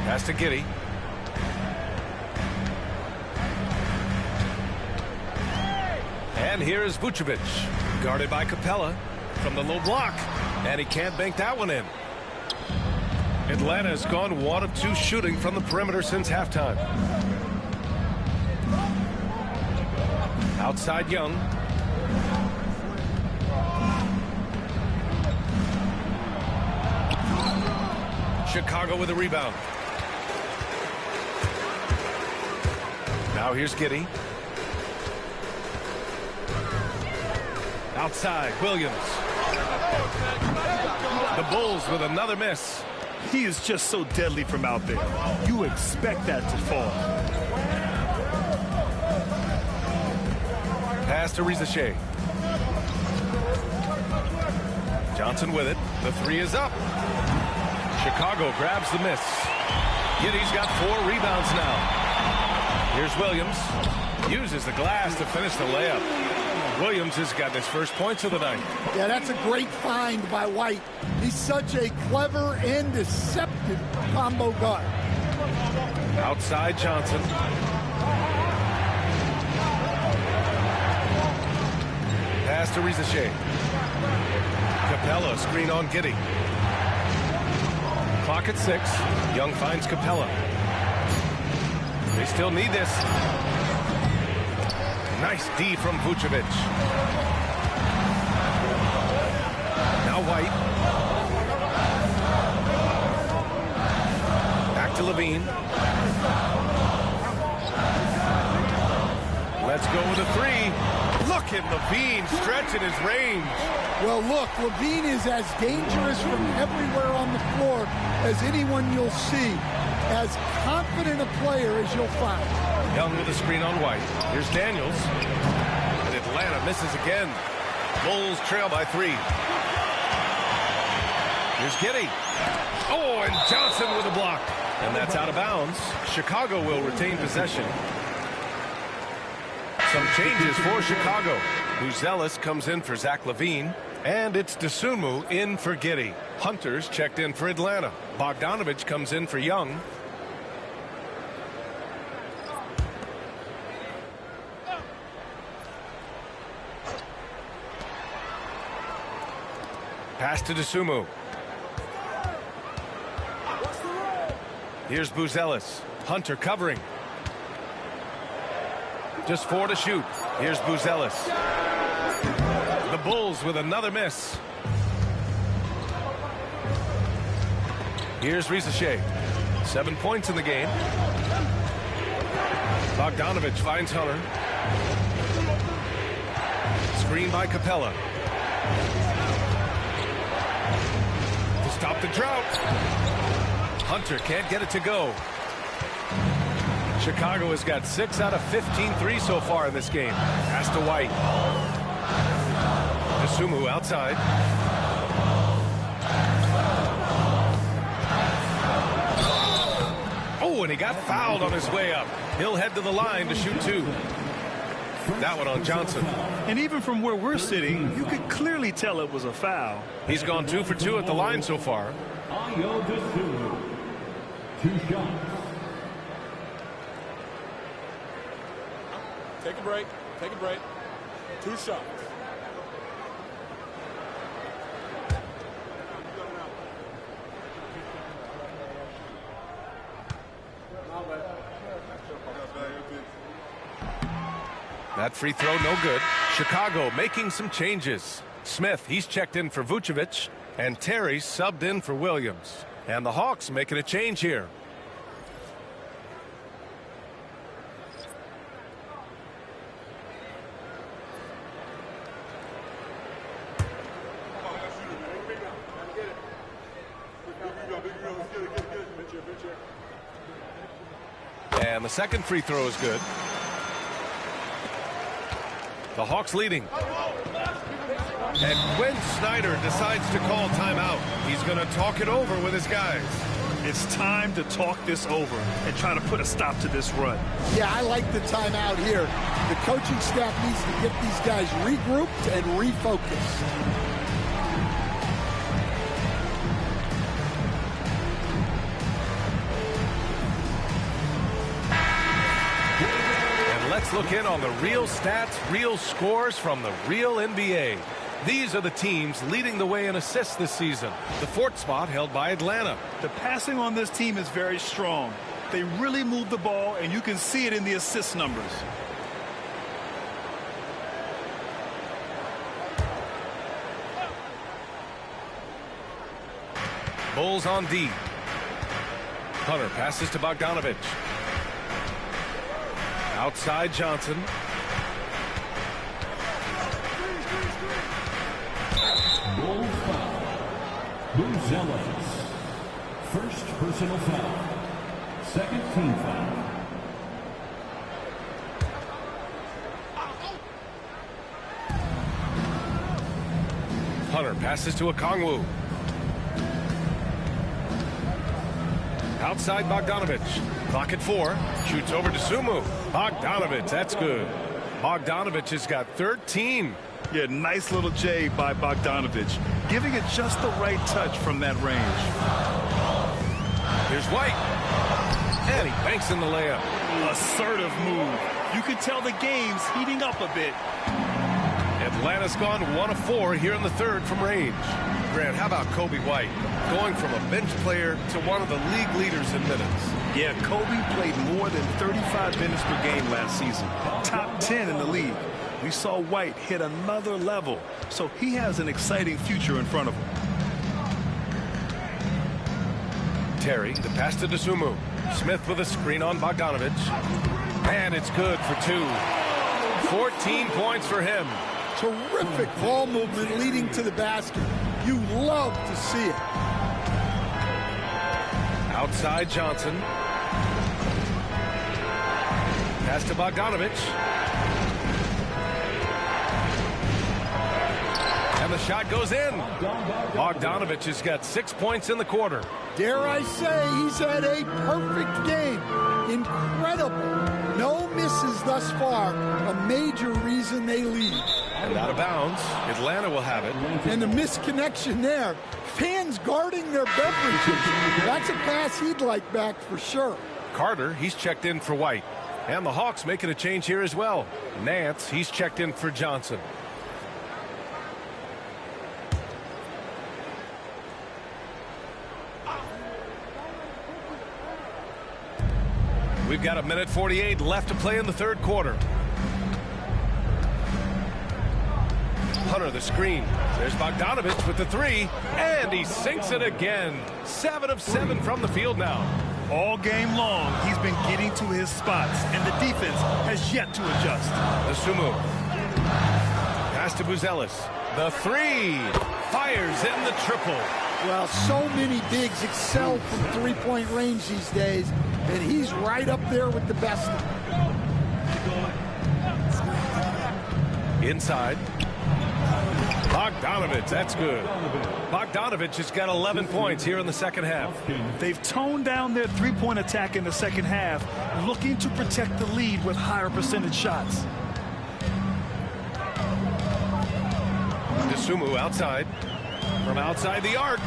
Pass to Giddey. And here is Vucevic. Guarded by Capella from the low block. And he can't bank that one in. Atlanta has gone 1 of 2 shooting from the perimeter since halftime. Outside Young. Chicago with a rebound. Now here's Giddey. Outside, Williams. The Bulls with another miss. He is just so deadly from out there. You expect that to fall. Pass to Risache. Johnson with it. The 3 is up. Chicago grabs the miss. Giddey's got 4 rebounds now. Here's Williams. Uses the glass to finish the layup. Williams has gotten his first points of the night. Yeah, that's a great find by White. He's such a clever and deceptive combo guard. Outside Johnson. Pass to Risache. Capella, screen on Giddey. Clock at 6. Young finds Capella. They still need this. Nice D from Vucevic. Now White. Back to Levine. Let's go with a 3. Look at Levine stretching his range. Well, look, Levine is as dangerous from everywhere on the floor as anyone you'll see. As confident a player as you'll find. Young with a screen on White. Here's Daniels. And Atlanta misses again. Bulls trail by 3. Here's Giddey. Oh, and Johnson with a block. And that's out of bounds. Chicago will retain possession. Some changes for Chicago. Buzelis comes in for Zach Levine. And it's Dosunmu in for Giddey. Hunter's checked in for Atlanta. Bogdanovich comes in for Young. Pass to Dosunmu. Here's Buzelis. Hunter covering. Just 4 to shoot. Here's Buzelis. The Bulls with another miss. Here's Risache. 7 points in the game. Bogdanovich finds Hunter. Screen by Capella. To stop the drought. Hunter can't get it to go. Chicago has got 6 out of 15 threes so far in this game. Pass to White. Dosunmu outside. Oh, and he got fouled on his way up. He'll head to the line to shoot 2. That one on Johnson. And even from where we're sitting, you could clearly tell it was a foul. He's gone 2 for 2 at the line so far. Ayo Dosunmu. 2 shots. Take a break. Take a break. 2 shots. That free throw no good. Chicago making some changes. Smith, he's checked in for Vucevic, and Terry subbed in for Williams. And the Hawks making a change here. And the second free throw is good. The Hawks leading. And Quinn Snyder decides to call timeout. He's going to talk it over with his guys. It's time to talk this over and try to put a stop to this run. Yeah, I like the timeout here. The coaching staff needs to get these guys regrouped and refocused. And let's look in on the real stats, real scores from the real NBA. These are the teams leading the way in assists this season. The fourth spot held by Atlanta. The passing on this team is very strong. They really move the ball, and you can see it in the assist numbers. Bulls on D. Hunter passes to Bogdanovich. Outside Johnson. Bull foul. Buzelis. First personal foul. Second team foul. Hunter passes to Okongwu. Outside Bogdanovich. Clock at 4. Shoots over to Sumu. Bogdanovich, that's good. Bogdanovich has got 13. Yeah, nice little J by Bogdanovich, giving it just the right touch from that range. Here's White. And he banks in the layup. Assertive move. You can tell the game's heating up a bit. Atlanta's gone 1 of 4 here in the third from range. Grant, how about Kobe White? Going from a bench player to one of the league leaders in minutes. Yeah, Kobe played more than 35 minutes per game last season. Top 10 in the league. We saw White hit another level, so he has an exciting future in front of him. Terry, the pass to Dosunmu. Smith with a screen on Bogdanovich. And it's good for 2. 14 points for him. Terrific ball movement leading to the basket. You love to see it. Outside Johnson. Pass to Bogdanovich. And the shot goes in. Bogdanovich has got 6 points in the quarter. Dare I say he's had a perfect game. Incredible. No misses thus far. A major reason they lead. And out of bounds. Atlanta will have it. And the misconnection there. Fans guarding their beverages. That's a pass he'd like back for sure. Carter, he's checked in for White. And the Hawks making a change here as well. Nance, he's checked in for Johnson. We've got 1:48 left to play in the third quarter. Hunter the screen. There's Bogdanovich with the 3, and he sinks it again. 7 of 7 from the field now. All game long, he's been getting to his spots, and the defense has yet to adjust. Dosunmu. Pass to Buzelis. The 3. Fires in the triple. Well, so many bigs excel from three-point range these days, and he's right up there with the best of them. Inside. Bogdanovich, that's good. Bogdanovich has got 11 points here in the second half. They've toned down their three-point attack in the second half, looking to protect the lead with higher percentage shots. Dosunmu outside. From outside the arc.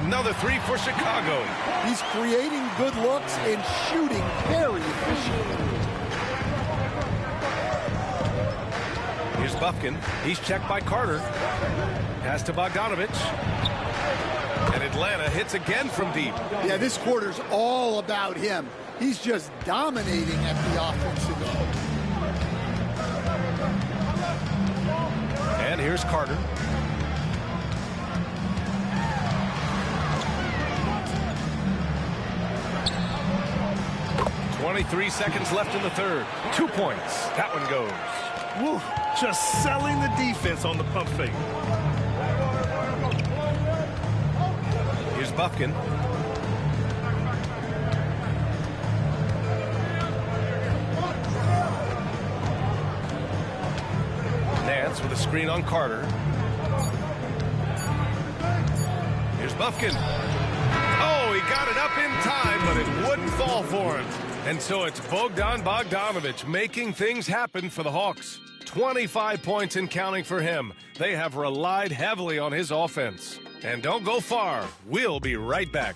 Another 3 for Chicago. He's creating good looks and shooting very efficiently. Here's Bufkin. He's checked by Carter. Pass to Bogdanovich. And Atlanta hits again from deep. Yeah, this quarter's all about him. He's just dominating at the offensive end. And here's Carter. 23 seconds left in the third. 2 points. That one goes. Woo, just selling the defense on the pump fake. Here's Bufkin. Nance with a screen on Carter. Buffkin. Oh, he got it up in time, but it wouldn't fall for him. And so it's Bogdan Bogdanovic making things happen for the Hawks. 25 points and counting for him. They have relied heavily on his offense. And don't go far. We'll be right back.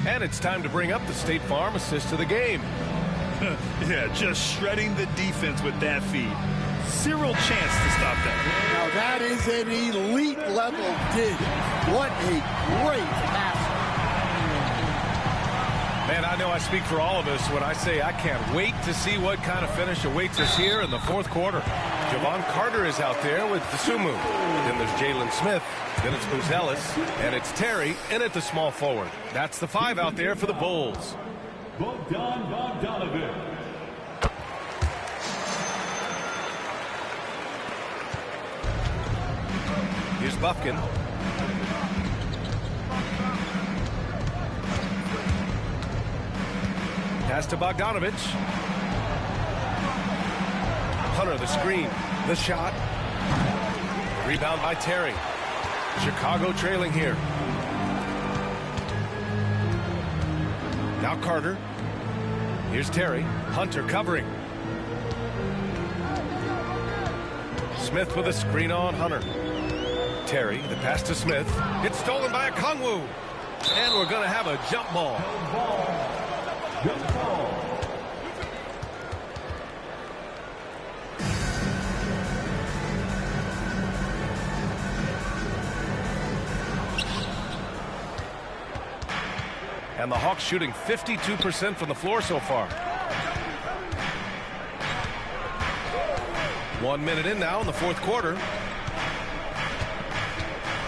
And it's time to bring up the State Farm assist to the game. Yeah, just shredding the defense with that feed. Zero chance to stop that. Now that is an elite level dig. What a great pass. Man, I know I speak for all of us when I say I can't wait to see what kind of finish awaits us here in the fourth quarter. Javon Carter is out there with Dosunmu. Then there's Jalen Smith. Then it's Buzelis. And it's Terry in at the small forward. That's the 5 out there for the Bulls. Bogdan Bogdanovic. Here's Buffkin. Pass to Bogdanovic. Hunter, the screen. The shot. Rebound by Terry. Chicago trailing here. Now Carter. Here's Terry. Hunter covering. Smith with a screen on Hunter. Terry, the pass to Smith. It's stolen by Okongwu. And we're going to have a jump ball. Jump ball. And the Hawks shooting 52% from the floor so far. 1 minute in now in the fourth quarter.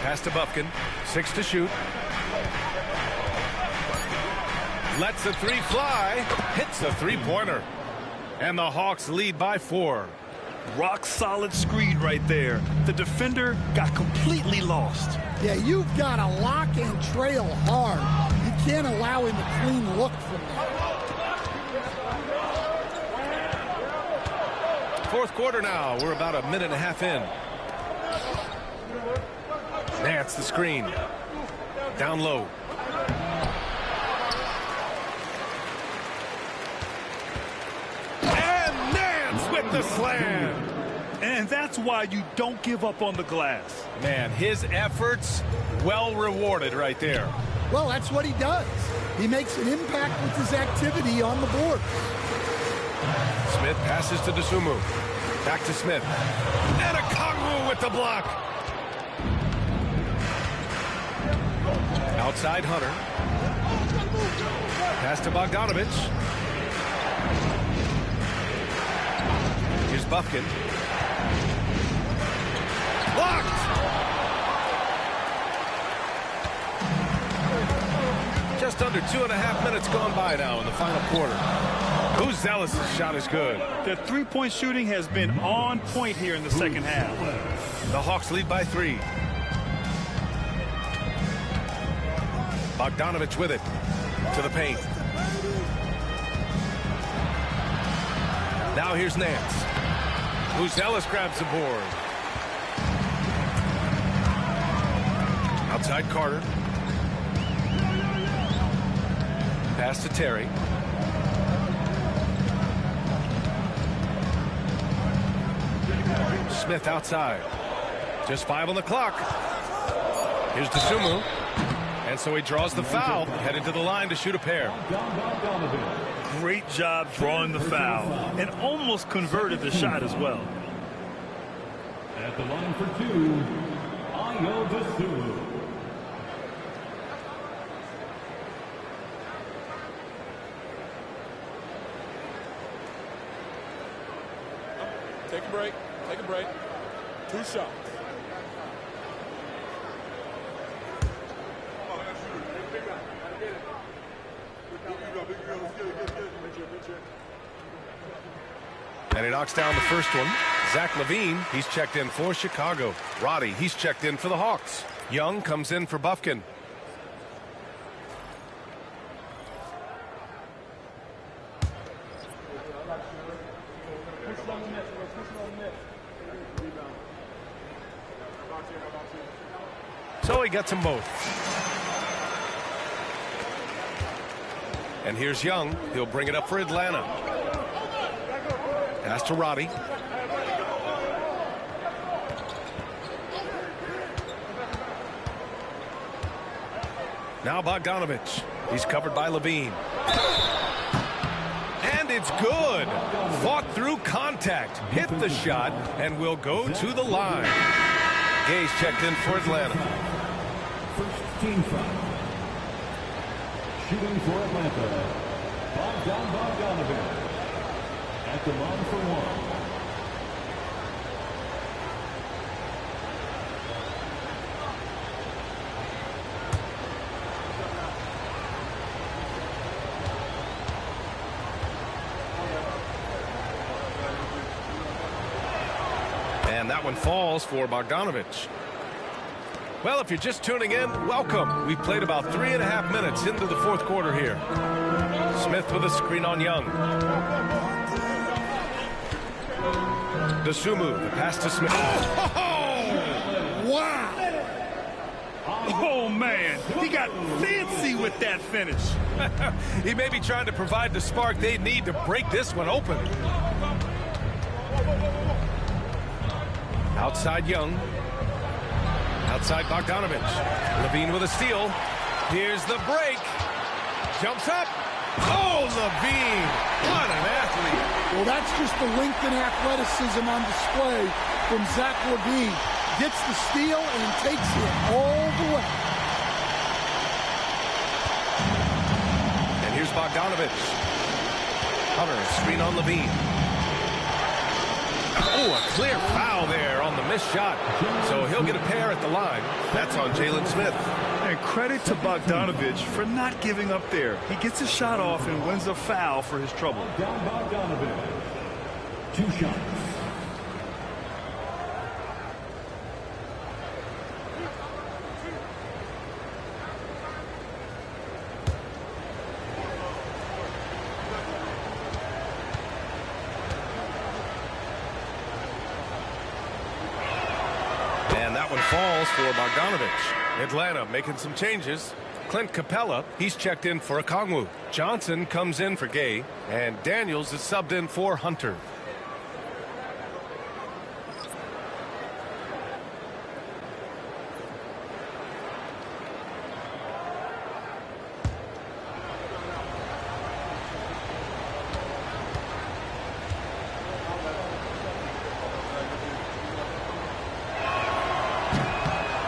Pass to Buffkin. 6 to shoot. Lets the 3 fly. Hits a 3-pointer. And the Hawks lead by 4. Rock solid screen right there. The defender got completely lost. Yeah, you've got to lock and trail hard. You can't allow him a clean look from there. Fourth quarter now. We're about a minute and a half in. Nance the screen. Down low. And Nance with the slam. And that's why you don't give up on the glass. Man, his efforts well rewarded right there. Well, that's what he does. He makes an impact with his activity on the board. Smith passes to Dosunmu. Back to Smith. And Okongwu with the block. Outside Hunter. Pass to Bogdanovic. Here's Buffkin. Blocked! Just under 2.5 minutes gone by now in the final quarter. Buzelis' shot is good. The three-point shooting has been on point here in the second half. The Hawks lead by 3. Bogdanovic with it. To the paint. Now here's Nance. Buzelis grabs the board. Outside Carter. Pass to Terry. Smith outside. Just 5 on the clock. Here's Dosunmu. And so he draws the foul, headed to the line to shoot a pair. Great job drawing the foul, and almost converted the shot as well. At the line for 2, Ayo Dosunmu. Take a break. Take a break. 2 shots. And he knocks down the first one. Zach LaVine, he's checked in for Chicago. Roddy, he's checked in for the Hawks. Young comes in for Buffkin. So he gets them both. And here's Young. He'll bring it up for Atlanta. Pass to Roddy. Now Bogdanovich. He's covered by Levine. And it's good. Fought through contact. Hit the shot and will go to the line. Gay's checked in for Atlanta. First team foul. Shooting for Atlanta, Bogdanovich. At the line for one. And that one falls for Bogdanovich. Well, if you're just tuning in, welcome. We've played about 3.5 minutes into the fourth quarter here. Smith with a screen on Young. Dosunmu, the pass to Smith. Wow! Oh, man. He got fancy with that finish. He may be trying to provide the spark they need to break this one open. Outside Young. Outside Bogdanovich. Levine with a steal. Here's the break. Jumps up. Oh, Levine. What an athlete. Well, that's just the length and athleticism on display from Zach Levine. Gets the steal and takes it all the way. And here's Bogdanovich. Hunter, screen on Levine. Oh, a clear foul there on the missed shot. So he'll get a pair at the line. That's on Jalen Smith. And credit to Bogdanovich for not giving up there. He gets his shot off and wins a foul for his trouble. Down Bogdanovich. 2 shots. And that one falls for Bogdanovich. Atlanta making some changes. Clint Capella, he's checked in for Okongwu. Johnson comes in for Gay. And Daniels is subbed in for Hunter.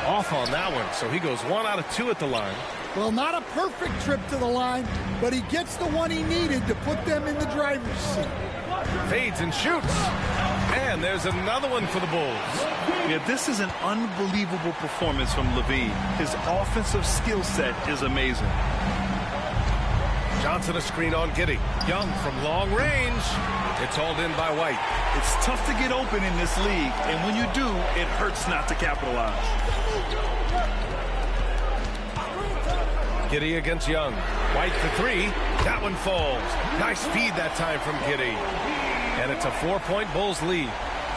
Off on that one, so he goes 1 out of 2 at the line. Well, not a perfect trip to the line, but he gets the one he needed to put them in the driver's seat. Fades and shoots. And there's another one for the Bulls. Yeah, this is an unbelievable performance from Levine. His offensive skill set is amazing. Johnson a screen on Giddey. Young from long range. It's hauled in by White. It's tough to get open in this league, and when you do, it hurts not to capitalize. Giddey against Young. White for 3. That one falls. Nice feed that time from Giddey. And it's a 4-point Bulls lead.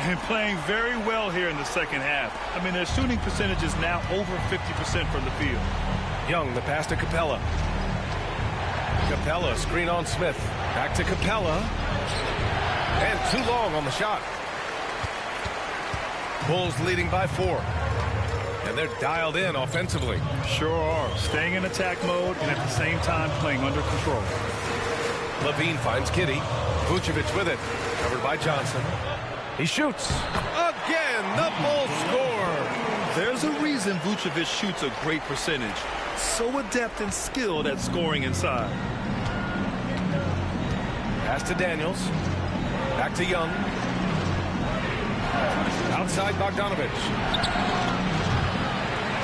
And playing very well here in the second half. I mean, their shooting percentage is now over 50% from the field. Young, the pass to Capella. Capella, screen on Smith. Back to Capella. And too long on the shot. Bulls leading by 4. And they're dialed in offensively. Sure are. Staying in attack mode and at the same time playing under control. Levine finds Giddey. Vucevic with it. Covered by Johnson. He shoots. Again, the Bulls score. There's a reason Vucevic shoots a great percentage. So adept and skilled at scoring inside. Pass to Daniels. Back to Young. Outside Bogdanovich.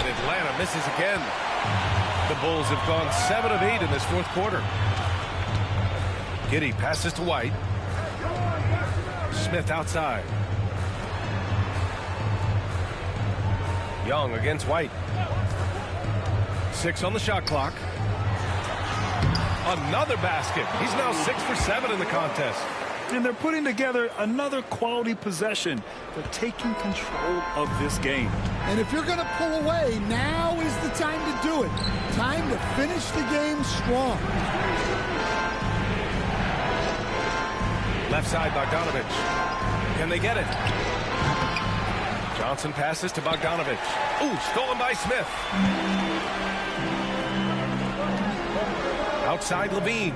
And Atlanta misses again. The Bulls have gone 7 of 8 in this fourth quarter. Giddey passes to White. Smith outside. Young against White. 6 on the shot clock. Another basket. He's now 6 for 7 in the contest. And they're putting together another quality possession. They're taking control of this game. And if you're going to pull away, now is the time to do it. Time to finish the game strong. Left side, Bogdanovich. Can they get it? Johnson passes to Bogdanovich. Ooh, stolen by Smith. Outside, Levine.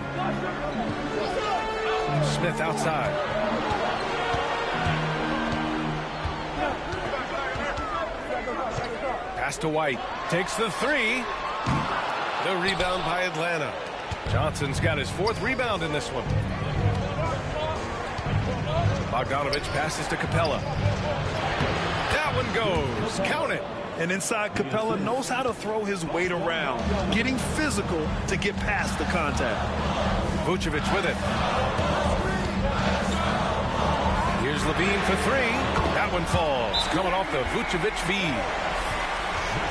Smith outside. Pass to White. Takes the three. The rebound by Atlanta. Johnson's got his 4th rebound in this one. Bogdanovich passes to Capella. That one goes. Count it. And inside, Capella knows how to throw his weight around, getting physical to get past the contact. Vucevic with it. Here's Levine for 3. That one falls. Coming off the Vucevic feed.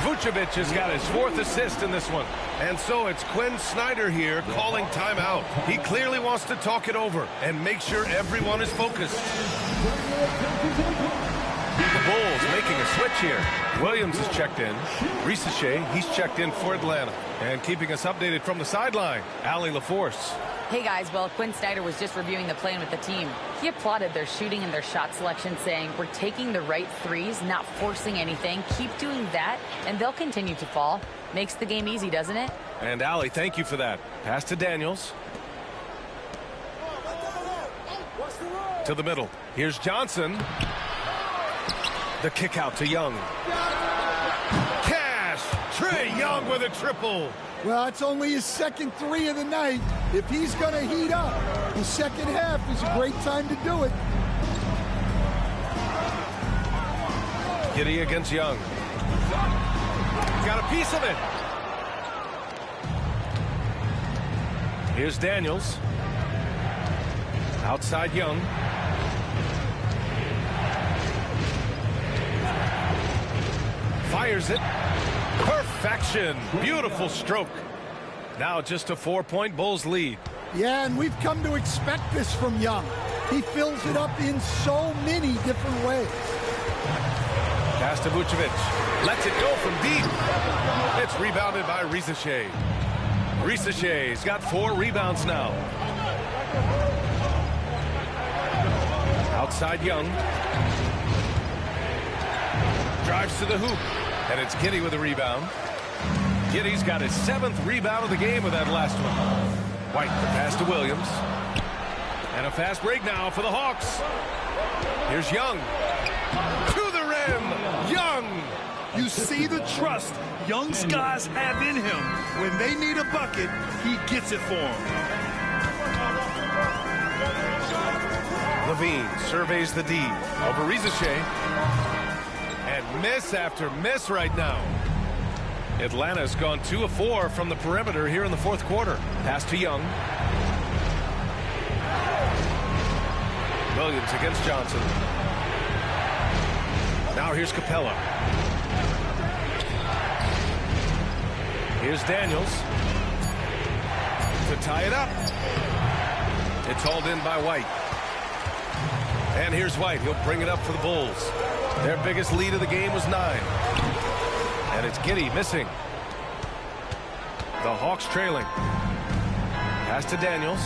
Vucevic has got his 4th assist in this one. And so it's Quinn Snyder here calling timeout. He clearly wants to talk it over and make sure everyone is focused. The Bulls making a switch here. Williams is checked in. Risache, he's checked in for Atlanta. And keeping us updated from the sideline, Allie LaForce. Hey guys, well, Quinn Snyder was just reviewing the plan with the team. He applauded their shooting and their shot selection, saying, we're taking the right threes, not forcing anything. Keep doing that, and they'll continue to fall. Makes the game easy, doesn't it? And Allie, thank you for that. Pass to Daniels. To the middle. Here's Johnson. The kick out to Young. Cash! Trae Young with a triple. Well, it's only his 2nd 3 of the night. If he's going to heat up, the second half is a great time to do it. Giddey against Young. Got a piece of it. Here's Daniels. Outside Young. Fires it. Perfection. Beautiful stroke. Now just a 4-point Bulls lead. Yeah, and we've come to expect this from Young. He fills it up in so many different ways. Pass to Vucevic. Lets it go from deep. It's rebounded by Risache. Risache's got 4 rebounds now. Outside Young. Drives to the hoop. And it's Giddey with a rebound. Giddey's got his 7th rebound of the game with that last one. White, the pass to Williams. And a fast break now for the Hawks. Here's Young. To the rim. Young. You see the trust Young's guys have in him. When they need a bucket, he gets it for them. Levine surveys the D over Risache. And miss after miss right now. Atlanta's gone 2 of 4 from the perimeter here in the 4th quarter. Pass to Young. Williams against Johnson. Now here's Capella. Here's Daniels. To tie it up. It's hauled in by White. And here's White. He'll bring it up for the Bulls. Their biggest lead of the game was 9. And it's Giddey missing. The Hawks trailing. Pass to Daniels.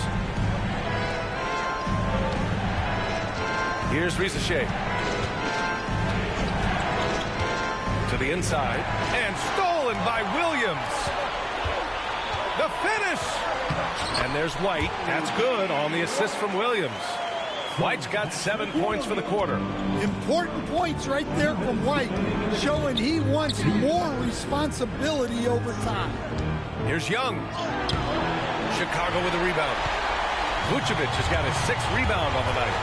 Here's Risache. To the inside. And stolen by Williams. The finish. And there's White. That's good on the assist from Williams. White's got 7 points for the quarter. Important points right there from White, showing he wants more responsibility over time. Here's Young. Chicago with a rebound. Vucevic has got his 6th rebound on the night.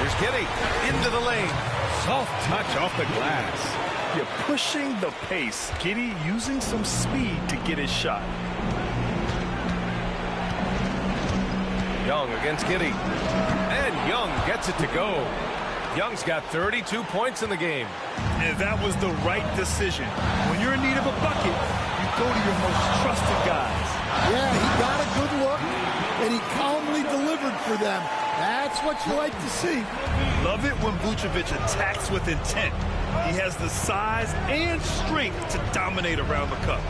Here's Giddey into the lane. Soft touch off the glass. You're pushing the pace. Giddey using some speed to get his shot. Young against Giddey. And Young gets it to go. Young's got 32 points in the game. And that was the right decision. When you're in need of a bucket, you go to your most trusted guys. Yeah, he got a good look, and he calmly delivered. for them. That's what you like to see. Love it when Vucevic attacks with intent. He has the size and strength to dominate around the cup.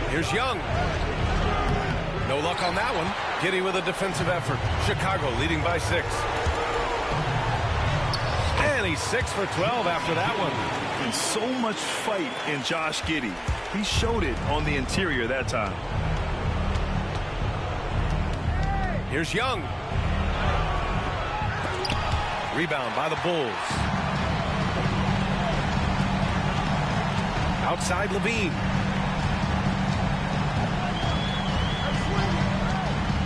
Here's Young. No luck on that one. Giddey with a defensive effort. Chicago leading by 6. And he's 6 for 12 after that one. And so much fight in Josh Giddey. He showed it on the interior that time. Here's Young. Rebound by the Bulls. Outside Levine.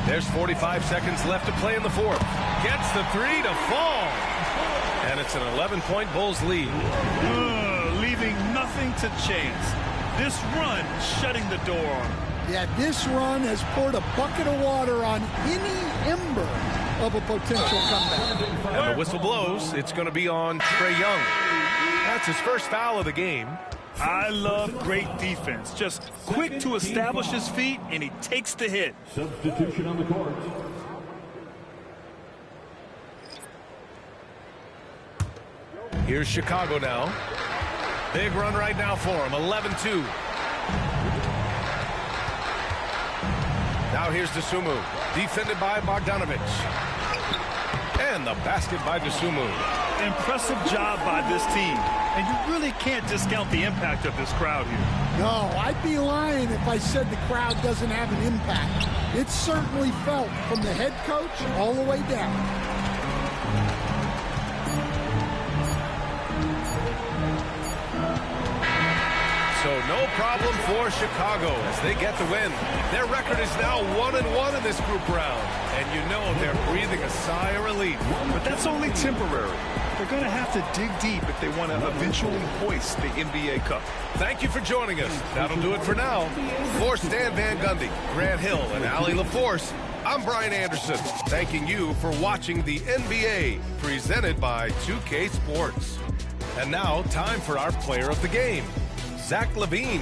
There's 45 seconds left to play in the fourth. Gets the 3 to fall. And it's an 11-point Bulls lead. Leaving nothing to chance. This run shutting the door on him. Yeah, this run has poured a bucket of water on any ember of a potential comeback. And the whistle blows. It's going to be on Trae Young. That's his first foul of the game. I love great defense. Just quick to establish his feet, and he takes the hit. Substitution on the court. Here's Chicago now. Big run right now for him. 11-2. Now here's Dosunmu. Defended by Bogdanovic. And the basket by Dosunmu. Impressive job by this team. And you really can't discount the impact of this crowd here. No, I'd be lying if I said the crowd doesn't have an impact. It's certainly felt from the head coach all the way down. So no problem for Chicago as they get the win. Their record is now 1-1 in this group round. And you know they're breathing a sigh of relief. But that's only temporary. They're going to have to dig deep if they want to eventually hoist the NBA Cup. Thank you for joining us. That'll do it for now. For Stan Van Gundy, Grant Hill, and Allie LaForce, I'm Brian Anderson, thanking you for watching the NBA, presented by 2K Sports. And now, time for our player of the game, Zach LaVine.